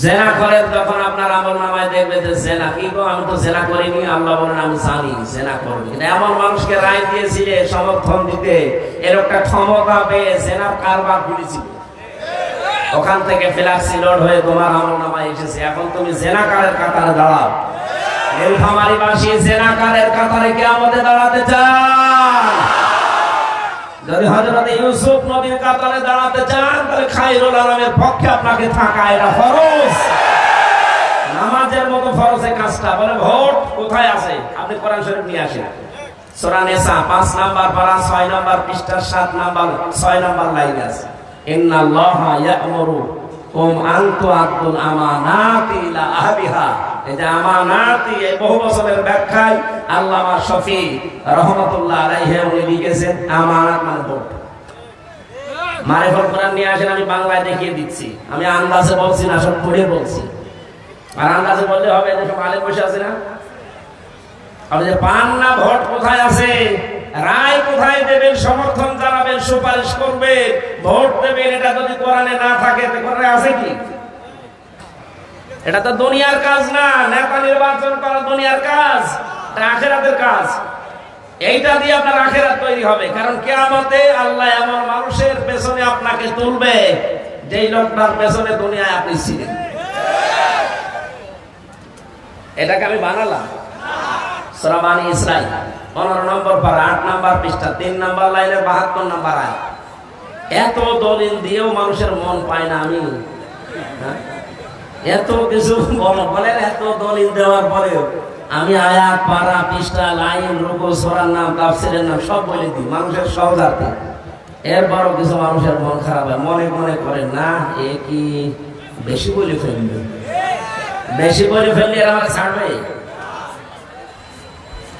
জেনা করেন যখন আপনার আমলনামায় দেখবে যে জেনা, কি গো আমি তো জেনা করিনি, আল্লাহ বলেন আমি জানি জেনা করবি। এমন মানুষকে রায় দিয়েছিলে সমর্থন দিতে, এর একটা ক্ষমতা পেয়ে জেনার কারবার করেছিল, ওখান থেকে ফ্ল্যাক্সি লোড হয়ে তোমার আমলনামায় এসেছে। এখন তুমি জেনাকারের কাতারে দাঁড়াও। নীলফামারীবাসী জেনাকারের কাতারে কিয়ামতে দাঁড়াতে চান? যদি হযরত ইউসুফ নবীর কাতারে দাঁড়াতে চান, তাহলে খায়রুল আলমের পক্ষে আপনাকে থাকা এটা ফরজ, নামাজের মতো ফরজ এই কাজটা। বলে ভোট কোথায় আছে? আপনি কোরআন শরীফ নিয়ে আসেন, সূরা নিসা ৫ নাম্বার পারা ৬ নাম্বার পৃষ্ঠা ৭ নাম্বার ৬ নাম্বার লাইনে আছে, ইন্নাল্লাহা ইয়া'মুরুকুম আন তু'আদ্দুল আমানাতি ইলা আহলিহা। এই যে আমানাতি, এই বহু বছরের ব্যাখ্যায় আল্লামা শফি রহমাতুল্লাহ আলাইহি উনি লিখেছেন আমানাত মানে ভোট। মারিফুল কোরআন নিয়ে আসেন, আমি বাংলায় দেখিয়ে দিচ্ছি, আমি আন্দাজে বলছি না, সব পড়ে বলছি। আর আন্দাজে বললে হবে, যেসব আলেম বসে আছে না, আপনি যে পান না ভোট কোথায় আছে, রায় কোথায় দেবেন, সমর্থন জানাবেন, সুপারিশ করবেন, ভোট দেবেন, এটা যদি কোরআনে না থাকে তো কোরআনে আছে কি? এটা তো দুনিয়ার কাজ না, নেতা নির্বাচন করা দুনিয়ার কাজ, এটা আখিরাতের কাজ। এইটা দিয়ে আপনার আখিরাত তৈরি হবে, কারণ কিয়ামতে আল্লাহ এমন মানুষের পেছনে আপনাকে তুলবে যেই লোকটার পেছনে দুনিয়ায় আপনি ছিলেন। এটাকে আমি বানালাম, সূরা বানী ইসরাঈল 15 নম্বর পারা 8 নাম্বার পৃষ্ঠা 3 নাম্বার লাইনে 72 নাম্বার আয়াত। এত দলিল দিয়েও মানুষের মন পায় না। আমি এত কিছু বলেন, এত দলিল দেওয়ার পরেও আমি আয়াত পারা পৃষ্ঠা লাইন রুকু সূরার নাম তাফসীরের নাম সব বলে দিই মানুষের সহজাতে। এরপরও কিছু মানুষের মন খারাপ হয়, মনে মনে করে না এ কি বেশি বলে ফেলবে, বেশি বলে ফেললে এরা আমাকে ছাড়বে।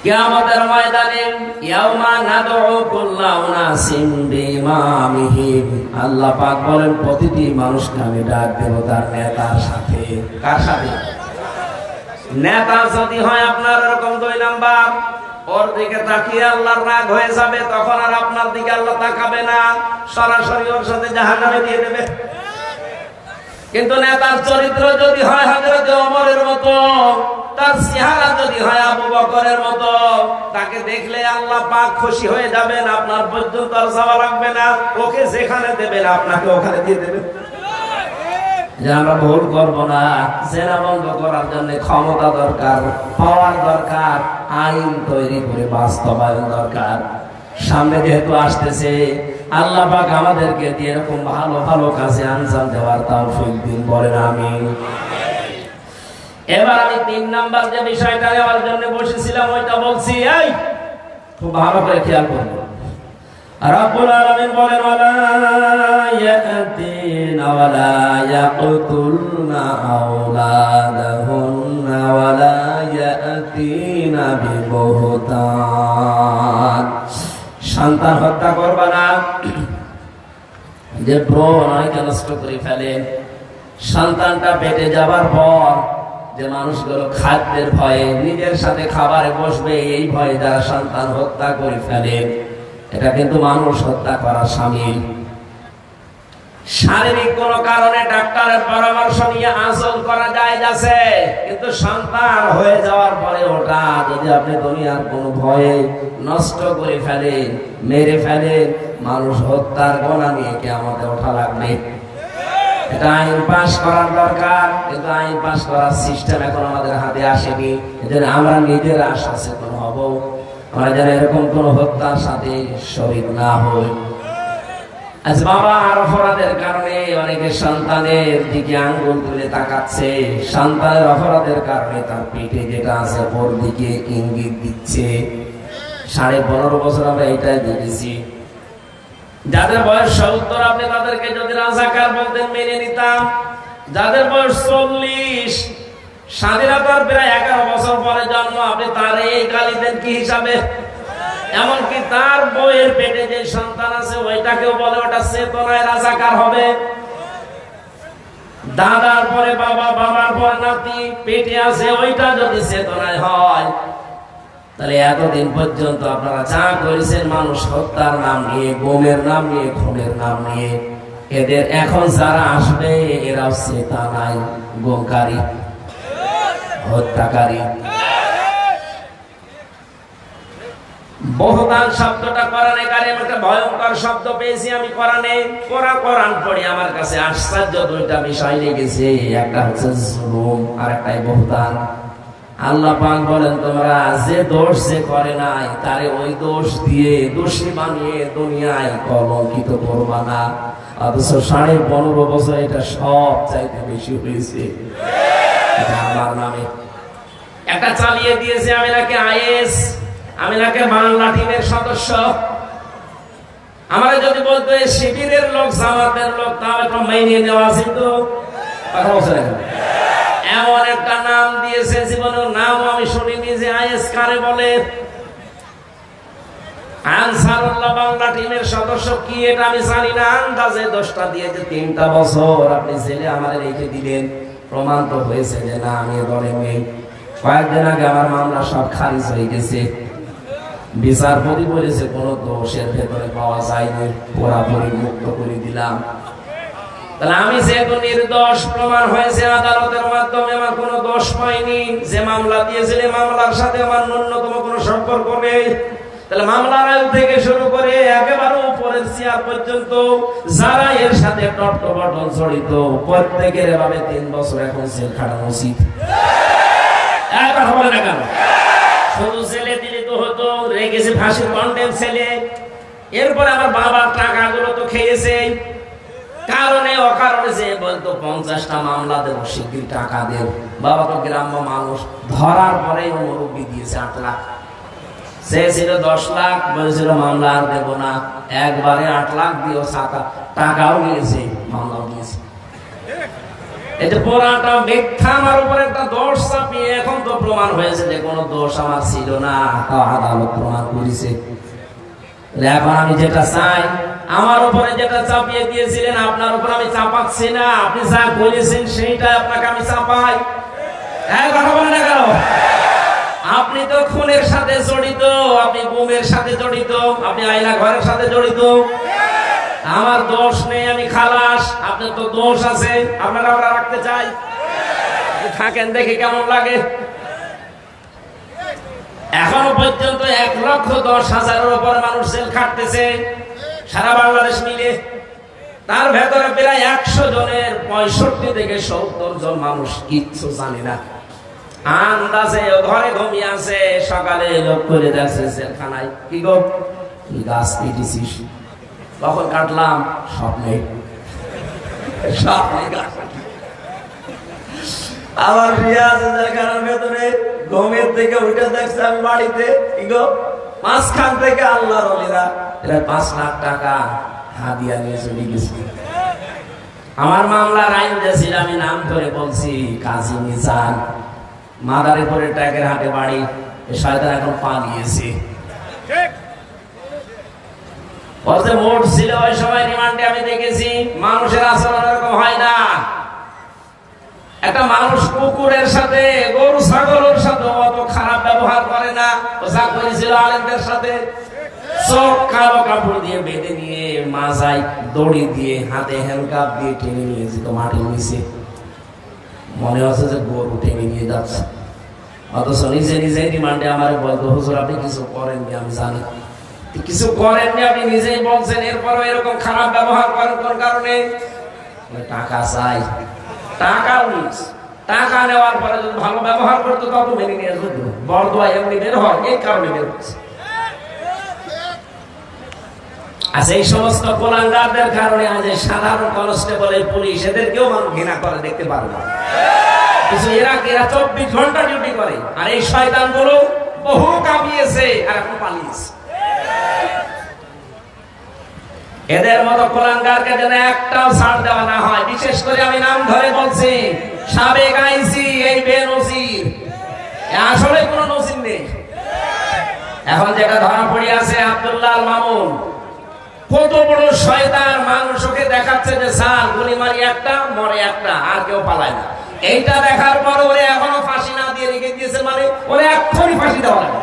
কিয়ামতের ময়দানে ইয়াউমা নাদউ কুল্লা উনাসিন বিইমামিহিম, আল্লাহ পাক বলেন প্রতিটি মানুষকে আমি ডাক দেব তার নেতার সাথে। কার সাথে? নেতা যদি হয় আপনার এরকম 2 নাম্বার, ওর দিকে তাকিয়ে আল্লাহর রাগ হয়ে যাবে, তখন আর আপনার দিকে আল্লাহ তাকাবে না, সরাসরি ওর সাথে জাহান্নামে দিয়ে দেবে। কিন্তু নেতার চরিত্র যদি হয় হযরত ওমরের মতো, তার চেহারা যদি হয় আবু বকরের মতো, তাকে দেখলে আল্লাহ পাক খুশি হয়ে যাবেন, আপনার পর্যন্ত আর যাওয়া লাগবে না, ওকে যেখানে দেবেন আপনাকে ওখানে দিয়ে দেবেন। যে আমরা ভুল করবো না, জেনা বন্ধ করার জন্য ক্ষমতা দরকার, পাওয়ার দরকার, আইন তৈরি করে বাস্তবায়ন দরকার। সামনে যেহেতু আসতেছে, আল্লাহ পাক আমাদেরকে দিয়ে এরকম ভালো ভালো কাজে আঞ্জাম দেওয়ার তৌফিক দিন, বলেন আমিন। এবার আমি 3 নাম্বার যে বিষয়টা নেওয়ার জন্য বসেছিলাম ওইটা বলছি, এই খুব ভালো করে খেয়াল করুন। রব্বুল আলামিন বলেন ওয়ালা ইয়াতিনা ওয়ালা ইয়াকতুলনা আওলাদাহুন্না ওয়ালা ইয়াতিনা বিবুহতান, সন্তান হত্যা করবা না, যে ভ্রূণ অনেকে নষ্ট করে ফেলে, সন্তানটা পেটে যাবার পর যে মানুষগুলো খাদ্যের ভয়ে নিজের সাথে খাবারে বসবে এই ভয়ে যারা সন্তান হত্যা করে ফেলে, এটা কিন্তু মানুষ হত্যা করার শামিল। শারীরিক কোন কারণে ডাক্তারের পরামর্শ নিয়ে আঁচল করা জায়েজ আছে, কিন্তু সন্তান হয়ে যাওয়ার পরে ওটা যদি আপনি দুনিয়ার কোন ভয়ে নষ্ট করে ফেলেন, মেরে ফেলেন, মানুষ হত্যার গোনা নিয়ে কিয়ামতে ওঠা লাগবে। এটা আইন পাস করার দরকার, কিন্তু আইন পাস করার সিস্টেম এখন আমাদের হাতে আসেনি। এজন্য আমরা নিজেরা সচেতন হব, আমরা যেন এরকম কোন হত্যার সাথে শরীক না হই। আজ বাবা আর অপরাধের কারণে অনেকে সন্তানের দিকে আঙ্গুল তুলে তাকাচ্ছে, সন্তানের অপরাধের কারণে তার পেটে যেটা আছে ওর দিকে ইঙ্গিত দিচ্ছে। 15.5 বছর আমরা এটাই দেখেছি। যাদের বয়স 70 আপনি তাদেরকে যদি রাজাকার বলতেন মেনে নিতাম, যাদের বয়স 40, স্বাধীনতার প্রায় 11 বছর পরে জন্ম, আপনি তার এই গালি দেন কি হিসাবে? এমনকি তার বউয়ের পেটে যে সন্তান আছে ওইটাকেও বলে ওটা চেতনায় রাজাকার হবে। দাদার পরে বাবা, বাবার পর নাতি পেটে আছে, ওইটা যদি চেতনায় হয়, তাহলে এতদিন পর্যন্ত আপনারা যা করেছেন মানুষ হত্যার নাম নিয়ে, গোমের নাম নিয়ে, খুনের নাম নিয়ে, এদের এখন যারা আসবে এরা হচ্ছে তা নাই, গোমকারী, হত্যাকারী। বহুদান শব্দটা কোরআনে কারিমে একটা ভয়ঙ্কর শব্দ পেয়েছি আমি কোরআনে। কোরআন পড়ে আমার কাছে আশ্চর্য দুইটা বিষয় লেগেছে, একটা হচ্ছে জুলুম আর একটাই বহুদান। আল্লাহ পাক বলেন, তোমরা যে দোষ যে করে নাই তারে ওই দোষ দিয়ে দোষী বানিয়ে দুনিয়ায় কলঙ্কিত করবা না। অথচ 15.5 বছর এটা সব চাইতে বেশি হয়েছে আমার নামে। একটা চালিয়ে দিয়েছে, আমি নাকি আইএস, আমি নাকি বাংলা টিমের সদস্য। আমরা যদি বলতো শিবিরের লোক, জামাতের লোক, তাও একটা মেনে নেওয়া ছিল। এমন একটা নাম দিয়েছে, জীবনের নাম আমি শুনিনি যে আইএস কারে বলে। আনসারুল্লাহ বাংলা টিমের সদস্য কি এটা আমি জানি না, আন্দাজে 10টা দিয়ে যে 3টা বছর আপনি জেলে আমার রেখে দিলেন, প্রমাণ তো হয়েছে যে না আমি দলে নেই। কয়েকদিন আগে আমার মামলা সব খারিজ হয়ে গেছে। বিচারপতি বলেছে কোন দোষের ভেতরে পাওয়া যায়নি, পুরাপুরি মুক্ত করে দিলাম। তাহলে আমি যেহেতু নির্দোষ প্রমাণ হয়েছে আদালতের মাধ্যমে, আমার কোনো দোষ পাইনি। যে মামলা দিয়েছিলে মামলার সাথে আমার ন্যূনতম কোনো সম্পর্ক নেই। তাহলে মামলার আয়ু থেকে শুরু করে একেবারে উপরের চেয়ার পর্যন্ত যারা এর সাথে টট্টবটন জড়িত, প্রত্যেকের এভাবে 3 বছর এখন জেল খাটানো উচিত। কথা বলে না কেন? শুধু ছেলে দিলে তো হতো, রেখেছে ফাঁসির কন্টেম ছেলে। এরপরে আমার বাবার টাকাগুলো তো খেয়েছে, কারণে অকারণে যে বলতো 50টা মামলা দেবো, শিগগির টাকা দেব। বাবা তো গ্রাম্য মানুষ, ধরার পরে মুরব্বী দিয়েছে 8 লাখ। সে ছিল 10 লাখ, বলেছিল মামলা আর দেবো না। একবারে 8 লাখ দিয়েও টাকাও নিয়েছে, মামলাও দিয়েছে। এটা পুরাটা মিথ্যা, আমার উপরে একটা দোষ চাপিয়ে এখন তো প্রমাণ হয়েছে যে কোনো দোষ আমার ছিল না, আদালত প্রমাণ করেছে। এখন আমি যেটা চাই, আমার উপরে যেটা চাপিয়ে দিয়েছিলেন আপনার উপর আমি চাপাচ্ছি না। আপনি যা বলেছেন সেইটা আপনাকে আমি চাপাই। কথা বলেন না কেন? আপনি তো খুনের সাথে জড়িত, আপনি গুমের সাথে জড়িত, আপনি আয়না ঘরের সাথে জড়িত। আমার দোষ নেই, আমি খালাস। আপনার তো দোষ আছে, আপনারা আমরা রাখতে চাই। থাকেন, দেখে কেমন লাগে। এখনো পর্যন্ত 1,10,000-এর উপর মানুষ জেল খাটতেছে সারা বাংলাদেশ মিলে। তার ভেতরে প্রায় 100 জনের 65 থেকে 70 জন মানুষ কিচ্ছু জানে না, আন্দাজে ঘরে ঘুমিয়ে আছে। সকালে লোক করে দেখছে জেলখানায়, কি গো গাছ কেটেছিস, কখন কাটলাম, স্বপ্নে গাছ। আমার বিয়ে আছে জেলখানার ভেতরে, ঘুমের থেকে উঠে দেখছে আমি বাড়িতে, কি গো মাঝখান থেকে আল্লাহর ওলিরা এরা 5 লাখ টাকা হাদিয়া নিয়ে চলে গেছে। আমার মামলার আইন ছিল, আমি নাম ধরে বলছি, কাজী মিজান, মাদারীপুরে ট্যাগের হাটে বাড়ি। শয়তান এখন পালিয়েছে। মোট ছিল ওই সময় রিমান্ডে, আমি দেখেছি মানুষের আচরণ এরকম হয় না। একটা মানুষ কুকুরের সাথে, গরু ছাগলের সাথে অত খারাপ ব্যবহার করে না। ও যা করেছিল আলেমদের সাথে, চোখ কালো কাপড় দিয়ে বেঁধে নিয়ে, মাজায় দড়ি দিয়ে, হাতে হ্যান্ডকাপ দিয়ে টেনে নিয়ে যেত মাটির নিচে। মনে হচ্ছে যে গরু টেনে নিয়ে যাচ্ছে, অথচ নিজে নিজে রিমান্ডে আমার বলতো, হুজুর আপনি কিছু করেননি, আমি জানি কিছু করেননি, আপনি নিজেই বলছেন, এরপরও এরকম খারাপ ব্যবহার করেন কোন কারণে? টাকা চাই, টাকা নিস। টাকা নেওয়ার পরে যদি ভালো ব্যবহার করতো তত মেনে নিয়ে যেত। বরদোয়া এমনি বের হয়, এই কারণে বের হচ্ছে। আচ্ছা, এই সমস্ত কোলাঙ্গারদের কারণে আজ সাধারণ কনস্টেবল, পুলিশ, এদেরকেও মানুষ ঘৃণা করে, দেখতে পারবে না। কিছু এরা 24 ঘন্টা ডিউটি করে, আর এই শয়তানগুলো বহু কামিয়েছে আর এখন পালিয়েছে। এদের মতো কোলাঙ্গারকে যেন একটাও ছাড় দেওয়া না হয়। বিশেষ করে আমি নাম ধরে বলছি, সাবেক আইসি এই বেনজির, আসলে কোনো নজির নেই। এখন যেটা ধরা পড়ে আছে আব্দুল্লাহ আল মামুন, কত বড় শয়তান। মানুষকে দেখাচ্ছে যে স্যার গুলি মারি একটা, মরে একটা, আর কেউ পালায় না। এইটা দেখার পর ওরে এখনো ফাঁসি না দিয়ে রেখে দিয়েছে, মানে ওরে এক্ষুনি ফাঁসি দেওয়া লাগে।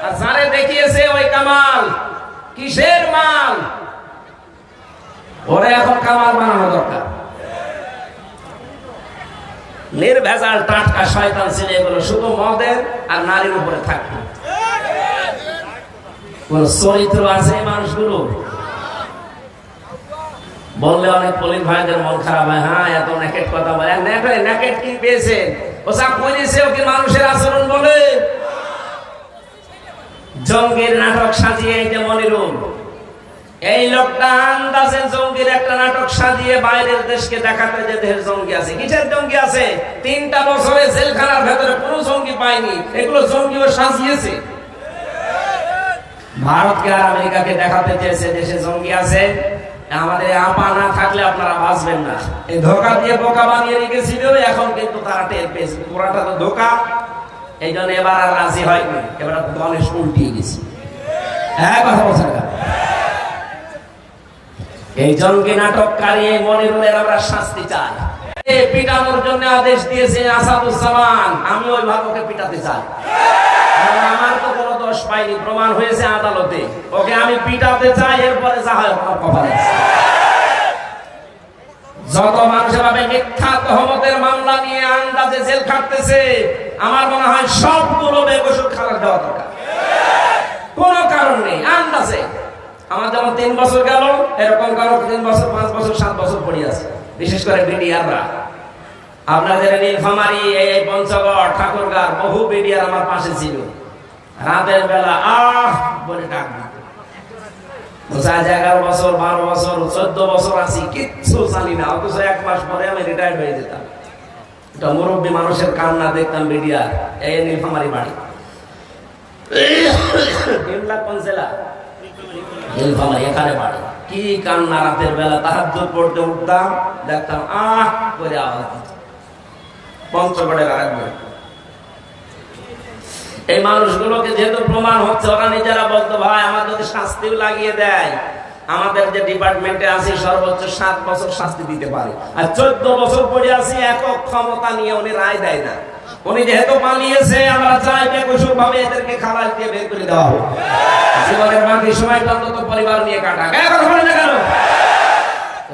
আর যারে দেখিয়েছে ওই কামাল, কিসের মাল, ওরে এখন কামাল বানানো দরকার। নির্ভেজাল টাটকা শয়তান ছেলে এগুলো, শুধু মদের আর নারীর উপরে থাকবে। কোন চরিত্র আছে মানুষগুলো? বললে অনেক পুলিশ ভাইদের মন খারাপ হয়, হ্যাঁ এত নেকেট কথা বলে। নেকেট কি পেয়েছে? ও সব করেছে, ও কি মানুষের আচরণ বলে? জঙ্গির নাটক সাজিয়ে এই যে মনিরুল, এই লোকটা আন্দাজে জঙ্গির একটা নাটক সাজিয়ে বাইরের দেশকে দেখাতে যে দেশের জঙ্গি আছে। কিসের জঙ্গি আছে? 3টা বছরে জেলখানার ভেতরে কোনো জঙ্গি পায়নি, এগুলো জঙ্গিও সাজিয়েছে। ভারতকে আর আমেরিকাকে দেখাতে চেয়েছে দেশে জঙ্গি আছে। আমাদের আপা না থাকলে আপনারা বাঁচবেন না, এই ধোকা দিয়ে বোকা বানিয়ে রেখেছিল। এখন কিন্তু তারা টের পেয়েছে পুরাটা তো ধোকা, এই জন্য এবার আর রাজি হয়নি, এবার দলে উল্টিয়ে গেছে। হ্যাঁ কথা বলছেন না? এই জঙ্গি নাটককারী এই মনিরুলের আমরা শাস্তি চাই। পিটানোর জন্য আদেশ দিয়েছে আসাদুজ্জামান, আমি ওই ভাবে পিটাতে চাই। আমার তো কোনো দোষ পাইনি, প্রমাণ হয়েছে আদালতে, ওকে আমি পিটাতে চাই। এরপরে যা হয় আমার কপালে। যত মানুষ ভাবে মিথ্যা তহমতের মামলা নিয়ে আন্দাজে জেল খাটতেছে, আমার মনে হয় সবগুলো বেকসুর খালাস দেওয়া দরকার। কোনো কারণ নেই, আন্দাজে। আমার যেমন 3 বছর গেল, এরকম কারো 3 বছর 5 বছর 7 বছর পড়ে আছে, বিশেষ করে বিডিআররা। আপনাদের নীলফামারী, এই পঞ্চগড়, ঠাকুরগাঁও বহু বিডিআর আমার পাশে ছিল। রাতের বেলা আহ বলে ডাক দিত। 11 বছর 12 বছর 14 বছর আছি, কিচ্ছু জানি না, অথচ 1 মাস পরে আমি রিটায়ার্ড হয়ে যেতাম। এটা মুরব্বী মানুষের কান্না দেখতাম বিডিআর। এই নীলফামারী বাড়ি, কোন জেলা? নীলফামারী, এখানে বাড়ি। কি কান্না রাতের বেলা, তাহাজ্জুদ পড়তে উঠতাম, দেখতাম আহ করে আওয়াজ দিত। পঞ্চগড়ের আরেকবার এই মানুষগুলোকে যেহেতু প্রমাণ হচ্ছে, ওরা নিজেরা বলতো ভাই আমার যদি শাস্তিও লাগিয়ে দেয়, আমাদের যে ডিপার্টমেন্টে আছে সর্বোচ্চ 7 বছর শাস্তি দিতে পারে। আর 14 বছর পরে আছি, একক ক্ষমতা নিয়ে উনি রায় দেয় না। উনি যেহেতু পালিয়েছে, আমরা চাই বেকসুর ভাবে এদেরকে খালাস দিয়ে বের করে দেওয়া হোক। জীবনের বাকি সময়টা অন্তত পরিবার নিয়ে কাটা।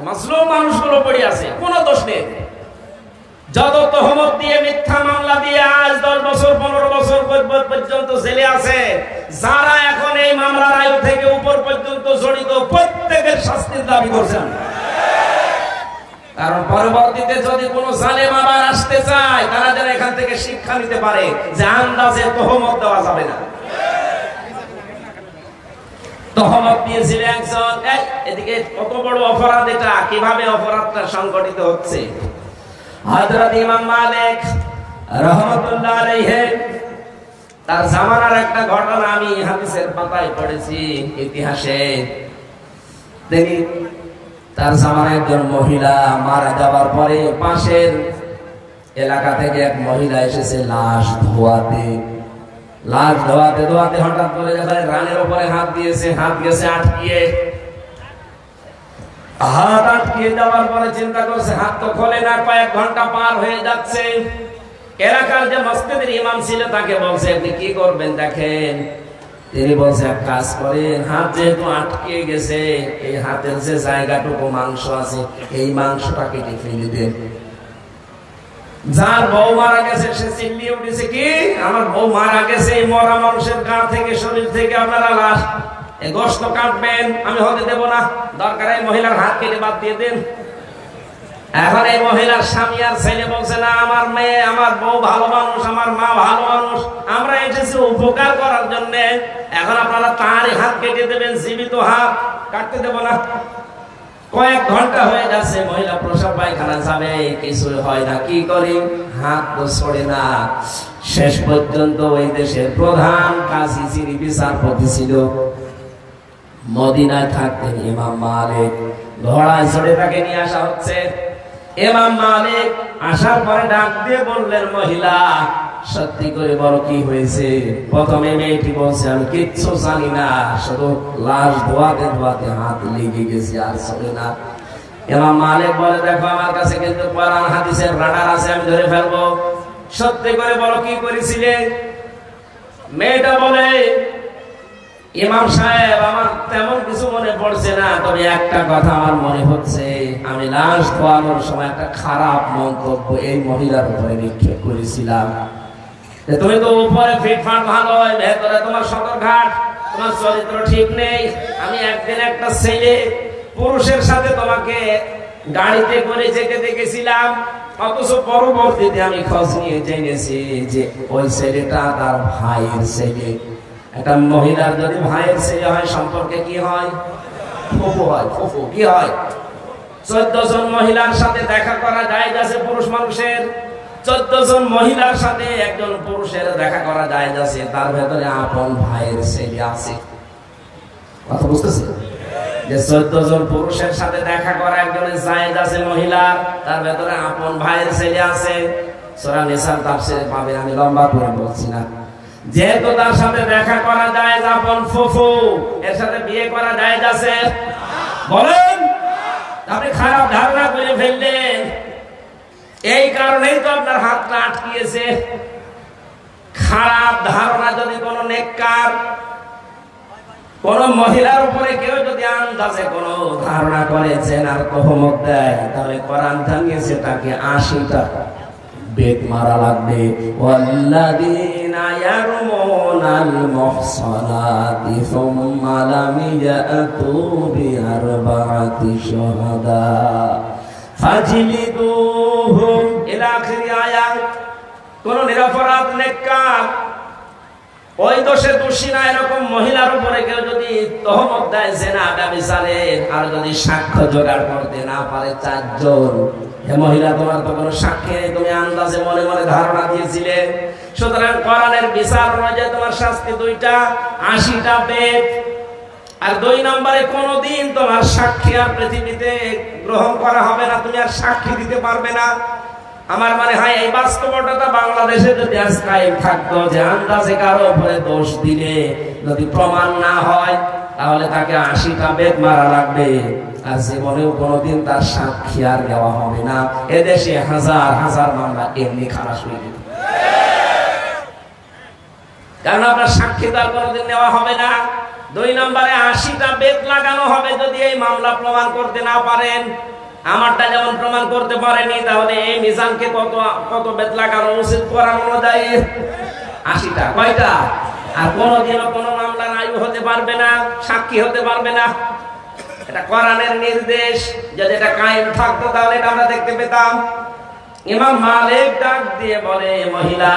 মাসলুম মানুষগুলো পড়ে আছে, কোনো দোষ নেই। যত তহমত দিয়ে মিথ্যা মামলা দিয়ে আজ 10 বছর 15 বছর পর্যন্ত জেলে আছে, যারা এখন এই মামলার আয়ু থেকে উপর পর্যন্ত জড়িত, প্রত্যেকের শাস্তির দাবি করছেন। কারণ পরবর্তীতে যদি কোনো জালেম আবার আসতে চায়, তারা যেন এখান থেকে শিক্ষা নিতে পারে যে আন্দাজে তহমত দেওয়া যাবে না। তহমত দিয়েছিল একজন, এদিকে কত বড় অপরাধ এটা, কিভাবে অপরাধটা সংগঠিত হচ্ছে। হযরত ইমাম মালিক রাহমাতুল্লাহ আলাইহি, তার জামানার একটা ঘটনা আমি হাদিসের পাতায় পড়েছি, ইতিহাসে। তিনি তার জামানায় একজন মহিলা মারা যাওয়ার পরে পাশের এলাকা থেকে এক মহিলা এসেছে লাশ ধোয়াতে। লাশ ধোয়াতে ধোয়াতে হঠাৎ করে রানের উপরে হাত দিয়েছে, হাত গেছে আটকিয়ে। হাত আটকিয়ে যাওয়ার পরে চিন্তা করছে হাত তো খোলে না, কয়েক ঘন্টা পার হয়ে যাচ্ছে। এলাকার যে মসজিদের ইমাম ছিল তাকে বলছে আপনি কি করবেন দেখেন। তিনি বলছে এক কাজ করেন, হাত যেহেতু আটকে গেছে, এই হাতের যে জায়গাটুকু মাংস আছে, এই মাংসটা কেটে ফেলে দেন। যার বউ মারা গেছে সে চিল্লিয়ে উঠেছে, কি আমার বউ মারা গেছে, এই মরা মানুষের গা থেকে শরীর থেকে আপনারা লাশ এই গোশত কাটবেন, আমি হতে দেব না, দরকার এই মহিলার হাত কেটে বাদ দিয়ে দেন। এখন এই মহিলার স্বামী আর ছেলে বলছে না, আমার মেয়ে আমার বউ ভালো মানুষ, আমার মা ভালো মানুষ, আমরা এসেছি উপকার করার জন্য, এখন আপনারা তারই হাত কেটে দেবেন, জীবিত হাত কাটতে দেব না। কয়েক ঘন্টা হয়ে যাচ্ছে, মহিলা প্রসাব পায়খানা যাবে, কিছু হয় না, কি করি, হাত তো ছড়ে না। শেষ পর্যন্ত ওই দেশের প্রধান কাজী যিনি বিচারপতি ছিল, মদিনায় থাকতেন ইমাম মালিক, ঘোড়ায় চড়ে তাকে নিয়ে আসা হচ্ছে। ইমাম মালিক আসার পরে ডাক দিয়ে বললেন, মহিলা সত্যি করে বলো কি হয়েছে। প্রথমে মেয়েটি বলছে আমি কিচ্ছু জানি না, শুধু লাশ ধোয়াতে ধোয়াতে হাত লেগে গেছে আর চলে না। ইমাম মালিক বলে, দেখো আমার কাছে কিন্তু কোরআন হাদিসের রাডার আছে, আমি ধরে ফেলবো। সত্যি করে বলো কি করেছিলে? মেয়েটা বলে, ইমাম সাহেব আমার তেমন কিছু মনে পড়ছে না, তবে একটা কথা আমার মনে হচ্ছে, আমি লাশ ধোয়ানোর সময় একটা খারাপ মন্তব্য এই মহিলার উপরে নিক্ষেপ করেছিলাম। তুমি তো উপরে ফিটফাট ভালো, ভেতরে তোমার সদরঘাট, তোমার চরিত্র ঠিক নেই। আমি একদিন একটা ছেলে পুরুষের সাথে তোমাকে গাড়িতে করে যেতে দেখেছিলাম, অথচ পরবর্তীতে আমি খোঁজ নিয়ে জেনেছি যে ওই ছেলেটা তার ভাইয়ের ছেলে। একটা মহিলার যদি ভাইয়ের ছেলে হয়, সম্পর্কে কি হয়? ফুফু হয়। ফুফু কি হয়? 14 জন মহিলার সাথে দেখা করা জায়েজ আছে পুরুষ মানুষের। 14 জন মহিলার সাথে একজন পুরুষের দেখা করা জায়েজ আছে, তার ভেতরে আপন ভাইয়ের ছেলে আছে। কথা বুঝতেছেন? যে 14 জন পুরুষের সাথে দেখা করা একজনের জায়েজ আছে মহিলার, তার ভেতরে আপন ভাইয়ের ছেলে আছে। সূরা নিসার তাফসীরে পাবেন, আমি লম্বা করে বলছি না। যেহেতু তার সাথে দেখা করা জায়েজ, আপন ফুফু, এর সাথে বিয়ে করা জায়েজ আছে? বলেন। আপনি খারাপ ধারণা করে ফেললেন, এই কারণেই তো আপনার হাতটা আটকিয়েছে। খারাপ ধারণা যদি কোনো নেককার কোন মহিলার উপরে কেউ যদি আন্দাজে কোন ধারণা করেছেন আর তহমত দেয়, তাহলে কোরআন জানিয়েছে তাকে 80টা বেত মারা লাগবে। ওয়াল্লাযীনা ইয়ারমুনাল মুহসানাতি সুম্মা লাম ইয়াতু বিআরবা'তি শুহাদা ফাজলিদুহুম ইলা আখির আয়াত। কোন নিরপরাধ নেককার, ওই দোষে দোষী না এরকম মহিলার উপরে কেউ যদি তহমত দেয় জিনা ব্যভিচারে, আর যদি সাক্ষ্য জোগাড় করতে না পারে 4 জন, হে মহিলা তোমার তো কোনো সাক্ষী নেই, তুমি আন্দাজে মনে মনে ধারণা দিয়েছিলে। সুতরাং কোরআনের বিচার অনুযায়ী তোমার শাস্তি 2টা, 80টা বেত। আর 2 নম্বরে কোনোদিন তোমার সাক্ষী আর পৃথিবীতে গ্রহণ করা হবে না, তুমি আর সাক্ষী দিতে পারবে না। আমার মনে হয় এই বাস্তবতা বাংলাদেশে যদি আজ কায়েম থাকতো, যে আন্দাজে কারো উপরে দোষ দিলে যদি প্রমাণ না হয়, তাহলে তাকে 80টা বেত মারা লাগবে, আর জীবনেও কোনোদিন তার সাক্ষী আর দেওয়া হবে না। এদেশে হাজার হাজার মামলা এমনি খালাস হয়ে যেত, কারণ আপনার সাক্ষী তার কোনোদিন নেওয়া হবে না। 2 নম্বরে 80টা বেত লাগানো হবে যদি এই মামলা প্রমাণ করতে না পারেন। আমারটা যেমন প্রমাণ করতে পারেনি, তাহলে এই মিজানকে কত বেত লাগানো উচিত কোরআন অনুযায়ী? 80টা। কয়টা? আর কোনোদিনও কোনো মামলার আয়ু হতে পারবে না, সাক্ষী হতে পারবে না। এটা কোরআনের নির্দেশ। যদি এটা কায়েম থাকতো তাহলে এটা আমরা দেখতে পেতাম। ইমাম মালিক ডাক দিয়ে বলে, মহিলা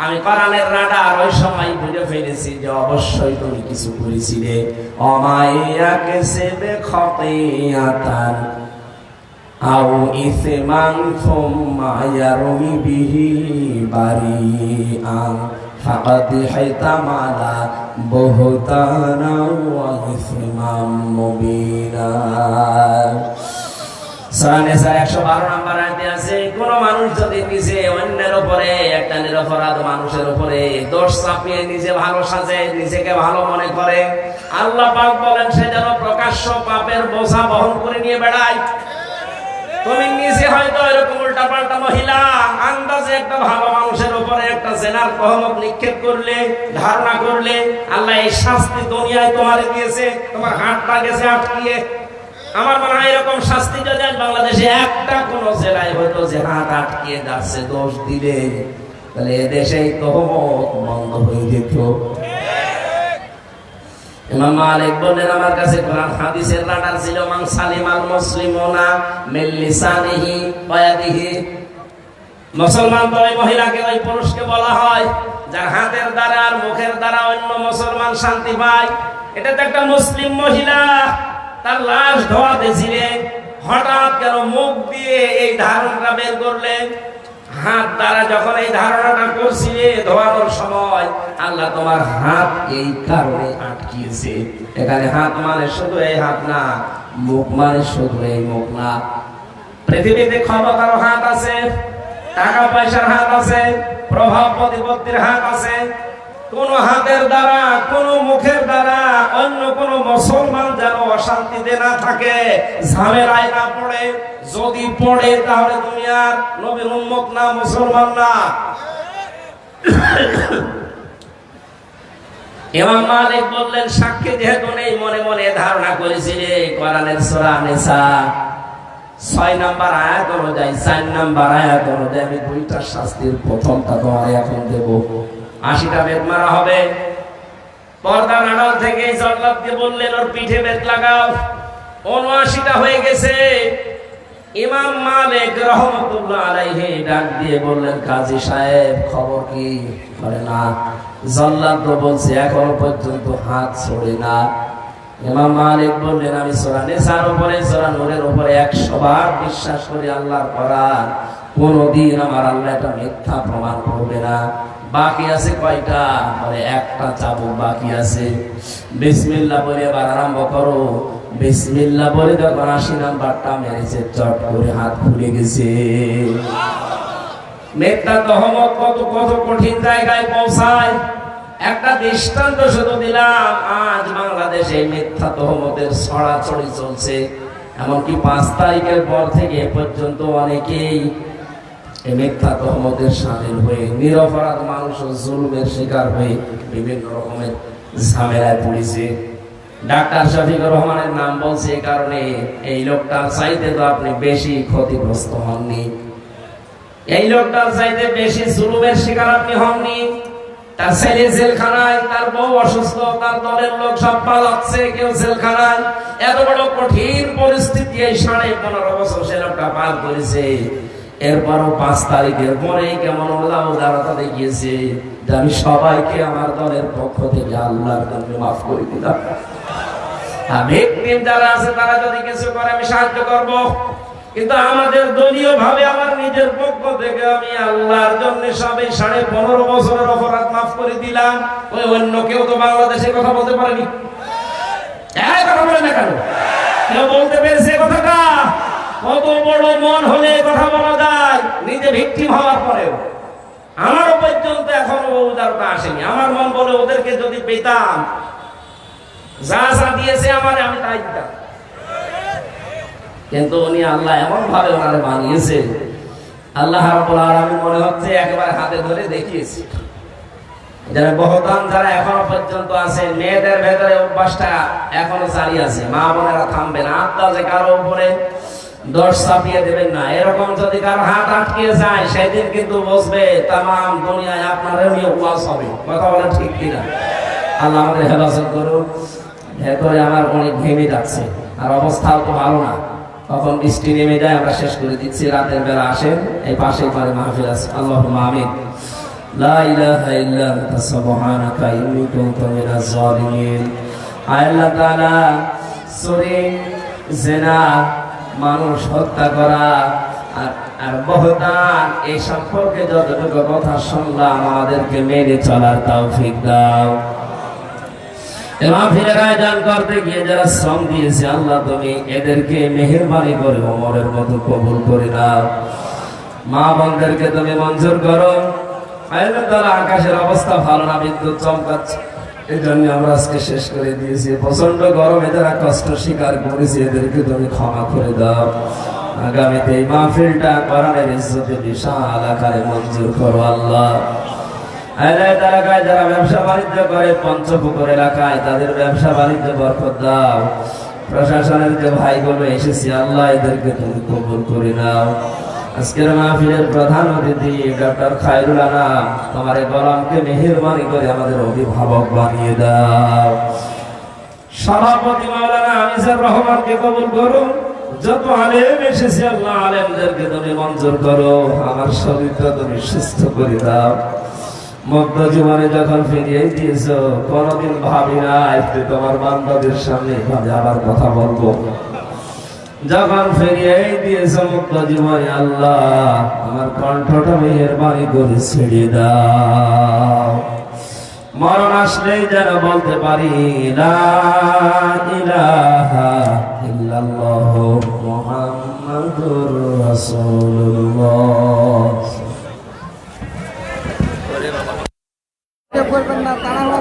আমি কোরআনের রাডার ওই সময় বুঝে ফেলেছি যে অবশ্যই তুমি কিছু করেছিলে। অমাইয়াকে সেবে খতিয়াতান আও ইসমান সুম্মা ইয়ারমি বিহি বারিআন ফাকাদ হাইতামালা বুহতানা ওয়া ইসমান মুবিনা। সূরা নিসা 112 নম্বর আয়াতে আছে, কোন মানুষ যদি নিজে অন্যের উপরে, একটা নিরপরাধ মানুষের উপরে দোষ চাপিয়ে নিজে ভালো সাজে, নিজেকে ভালো মনে করে, আল্লাহ পাক বলেন সে যেন প্রকাশ্য পাপের বোঝা বহন করে নিয়ে বেড়ায়। তুমি নিজে হয়তো এরকম উল্টাপাল্টা মহিলা আন্দাজে একটা ভালো মানুষের উপরে একটা জেনার তহমত নিক্ষেপ করলে, ধারণা করলে, আল্লাহ এই শাস্তি দুনিয়ায় তোমারে দিয়েছে, তোমার হাতটা গেছে আটকিয়ে। আমার মনে হয় এরকম শাস্তি যদি আজ বাংলাদেশে একটা কোন জেলায় হয়তো যে হাত আটকিয়ে যাচ্ছে দোষ দিলে, তাহলে এদেশেই তহমত বন্ধ হয়ে যেত। ইমাম মালিক বলেন, আমার কাছে কোরআন হাদিসের রাডার ছিল। মান সালিমাল মুসলিমুনা মিন লিসানিহি ওয়া ইয়াদিহি। মুসলমান তো ওই মহিলাকে, ওই পুরুষকে বলা হয় যার হাতের দ্বারা আর মুখের দ্বারা অন্য মুসলমান শান্তি পায়। এটা তো একটা মুসলিম মহিলা, তার লাশ ধোয়াতেছিলেন, হঠাৎ কেন মুখ দিয়ে এই ধারণাটা বের করলেন? হাত দ্বারা যখন এই ধারণাটা করছিলে ধোয়ানোর সময়, আল্লাহ তোমার হাত এই কারণে আটকিয়েছে। এখানে হাত মানে শুধু এই হাত না, মুখ মানে শুধু এই মুখ না। পৃথিবীতে ক্ষমতার হাত আছে, টাকা পয়সার হাত আছে, প্রভাব প্রতিপত্তির হাত আছে, কোন হাতের দ্বারা, কোন মুখের দ্বারা অন্য কোন মুসলমান যেন অশান্তিতে না থাকে, ঝামেলায় না পড়ে। যদি পড়ে তাহলে তুমি আর নবীর উম্মত না, মুসলমান না। ইমাম মালিক বললেন, সাক্ষী যেহেতু নেই, মনে মনে ধারণা করেছিলে কোরআনের সূরা নিসা 6 নাম্বার আয়াত অনুযায়ী 4 নাম্বার আয়াত অনুযায়ী আমি 2টা শাস্তির প্রথমটা তোমার এখন দেব। 80টা বেত মারা হবে। পর্দার আড়াল থেকে জল্লাদকে বললেন, ওর পিঠে বেত লাগাও। 79টা হয়ে গেছে। ইমাম মালিক রাহমাতুল্লাহ আলাইহি ডাক দিয়ে বললেন, কাজী সাহেব খবর কি? বলে না, জল্লাদ তো বলছে এখনো পর্যন্ত হাত ছড়ে না। ইমাম মালিক বললেন, আমি সূরা নিসার উপরে, সূরা নূরের উপরে 100 বার বিশ্বাস করি আল্লাহর কোরআন, কোনদিন আমার আল্লাহ এটা মিথ্যা প্রমাণ করবে না। বাকি আছে কয়টা? বলে একটা চাবুক বাকি আছে। বিসমিল্লাহ বলে এবার আরম্ভ করো। বিসমিল্লাহ বলে যখন 80 নাম্বারটা মেরেছে, চট করে হাত খুলে গেছে। মিথ্যা তহমত কত কত কঠিন জায়গায় পৌঁছায়। একটা দৃষ্টান্ত শুধু দিলাম, আজ বাংলাদেশে মিথ্যা তহমতের ছড়াছড়ি চলছে। এমনকি 5 তারিখের পর থেকে এ পর্যন্ত অনেকেই এই মিথ্যা তহমতের শামিল হয়ে নিরপরাধ মানুষ জুলুমের শিকার হয়ে বিভিন্ন রকমের ঝামেলায় পড়েছে। ডাক্তার শফিকুর রহমানের নাম বলছে এই কারণে, এই লোকটার চাইতে তো আপনি বেশি ক্ষতিগ্রস্ত হননি, এই লোকটার চাইতে বেশি জুলুমের শিকার আপনি হননি। তার ছেলে জেলখানায়, তার বউ অসুস্থ, তার দলের লোক সব পালাচ্ছে, কেউ জেলখানায়। এত বড় কঠিন পরিস্থিতি এই 15.5 বছর সে লোকটা পার করেছে। এরপরও 5 তারিখের পরে কেমন উদারতা দেখিয়েছে যে আমি সবাইকে আমার দলের পক্ষ থেকে আল্লাহর নামে মাফ করে দিলাম। ভিকটিম যারা আছে তারা যদি কিছু করে আমি সাহায্য করব, কিন্তু আমাদের দলীয় ভাবে আমার নিজের পক্ষ থেকে আমি আল্লাহর জন্য সবাই 15.5 বছরের অপরাধ মাফ করে দিলাম। ওই অন্য কেউ তো বাংলাদেশে কথা বলতে পারেনি। কথা বলে না কেন? কেউ বলতে পেরেছে কথাটা? কত বড় মন হলে কথা বলা যায়, নিজে ভিকটিম হওয়ার পরেও। আমারও পর্যন্ত এখনো উদারতা আসেনি। আমার মন বলে ওদেরকে যদি পেতাম, যা যা দিয়েছে আমার, আমি তাই দিতাম। কিন্তু উনি আল্লাহ এমন ভাবে ওনারে বানিয়েছে, আল্লাহ রাব্বুল আলামিন মনে হচ্ছে একেবারে হাতে ধরে দেখিয়েছে। যারা বহদান, যারা এখনো পর্যন্ত আছে, মেয়েদের ভেতরে অভ্যাসটা এখনো জারি আছে। মা বোনেরা থামবে না, আত্মা কারো উপরে দোষ চাপিয়ে দেবেন না। এরকম যদি কারো হাত আটকে যায়, সেদিন কিন্তু বুঝবে তামাম দুনিয়ায় আপনার নিয়ে ওয়াজ হবে। কথা বলে ঠিক কিনা? আল্লাহ আমাদের হেফাজত করুন। ভেতরে আমার অনেক ঘেমে যাচ্ছে, আর অবস্থাও তো ভালো না। কখন বৃষ্টি নেমে যায় আমরা শেষ করে দিচ্ছি। রাতের বেলা আসেন, এই পাশে পারে মাহফিল আছে। আল্লাহুম্মা আমিন। লা ইলাহা ইল্লা আনতা সুবহানাকা ইন্নী কুনতু মিনাজ জালিমিন। আল্লাহ তাআলা চুরি, জিনা, মানুষ হত্যা করা আর বহদান, এই সম্পর্কে যতটুকু কথা শুনলাম আমাদেরকে মেনে চলার তৌফিক দাও। মাহফিলের আয়োজন করতে গিয়ে যারা শ্রম দিয়েছে, আল্লাহ তুমি এদেরকে মেহেরবানি করে ওমরের মতো কবুল করে নাও। মা বোনদেরকে তুমি মঞ্জুর করো। আল্লাহ তাআলা আকাশের অবস্থা ভালো না, বিদ্যুৎ চমকাচ্ছে, এই জন্য আমরা আজকে শেষ করে দিয়েছি। প্রচন্ড গরমে যারা কষ্ট স্বীকার করেছে এদেরকে তুমি ক্ষমা করে দাও। আগামীতে এই মাহফিলটা কোরআনের ইজ্জতে বিশাল আকারে মঞ্জুর করো আল্লাহ। এলাকায় যারা ব্যবসা বাণিজ্য করে, পঞ্চপুকুর এলাকায় তাদের ব্যবসা বাণিজ্য বরকত দাও। প্রশাসনের যে ভাইগুলো এসেছে, আল্লাহ এদেরকে তুমি কবুল করে নাও। আজকের মাহফিলের প্রধান অতিথি ডক্টর খায়রুল আনাম, তোমার গোলামকে মেহেরবানি করে আমাদের অভিভাবক বানিয়ে দাও। সভাপতি মাওলানা আনিসুর রহমানকে কবুল করো। যত আলেম এসেছে আল্লাহ আলেমদেরকে তুমি মঞ্জুর করো। আমার শরীরটা তুমি সুস্থ করে দাও। মুক্ত জীবনে যখন ফিরিয়ে দিয়েছো, কোনদিন ভাবি না একটু তোমার বান্দাদের সামনে ভাবে আবার কথা বলবো। যখন ফিরিয়ে দিয়েছো মুক্ত জীবনে, আল্লাহ আমার কণ্ঠটা মেহেরবানি করে ছেড়ে দাও। মরণ আসলেই যেন বলতে পারি লা ইলাহা ইল্লাল্লাহ মুহাম্মাদুর রাসূলুল্লাহ। করবেন না, তা না হলে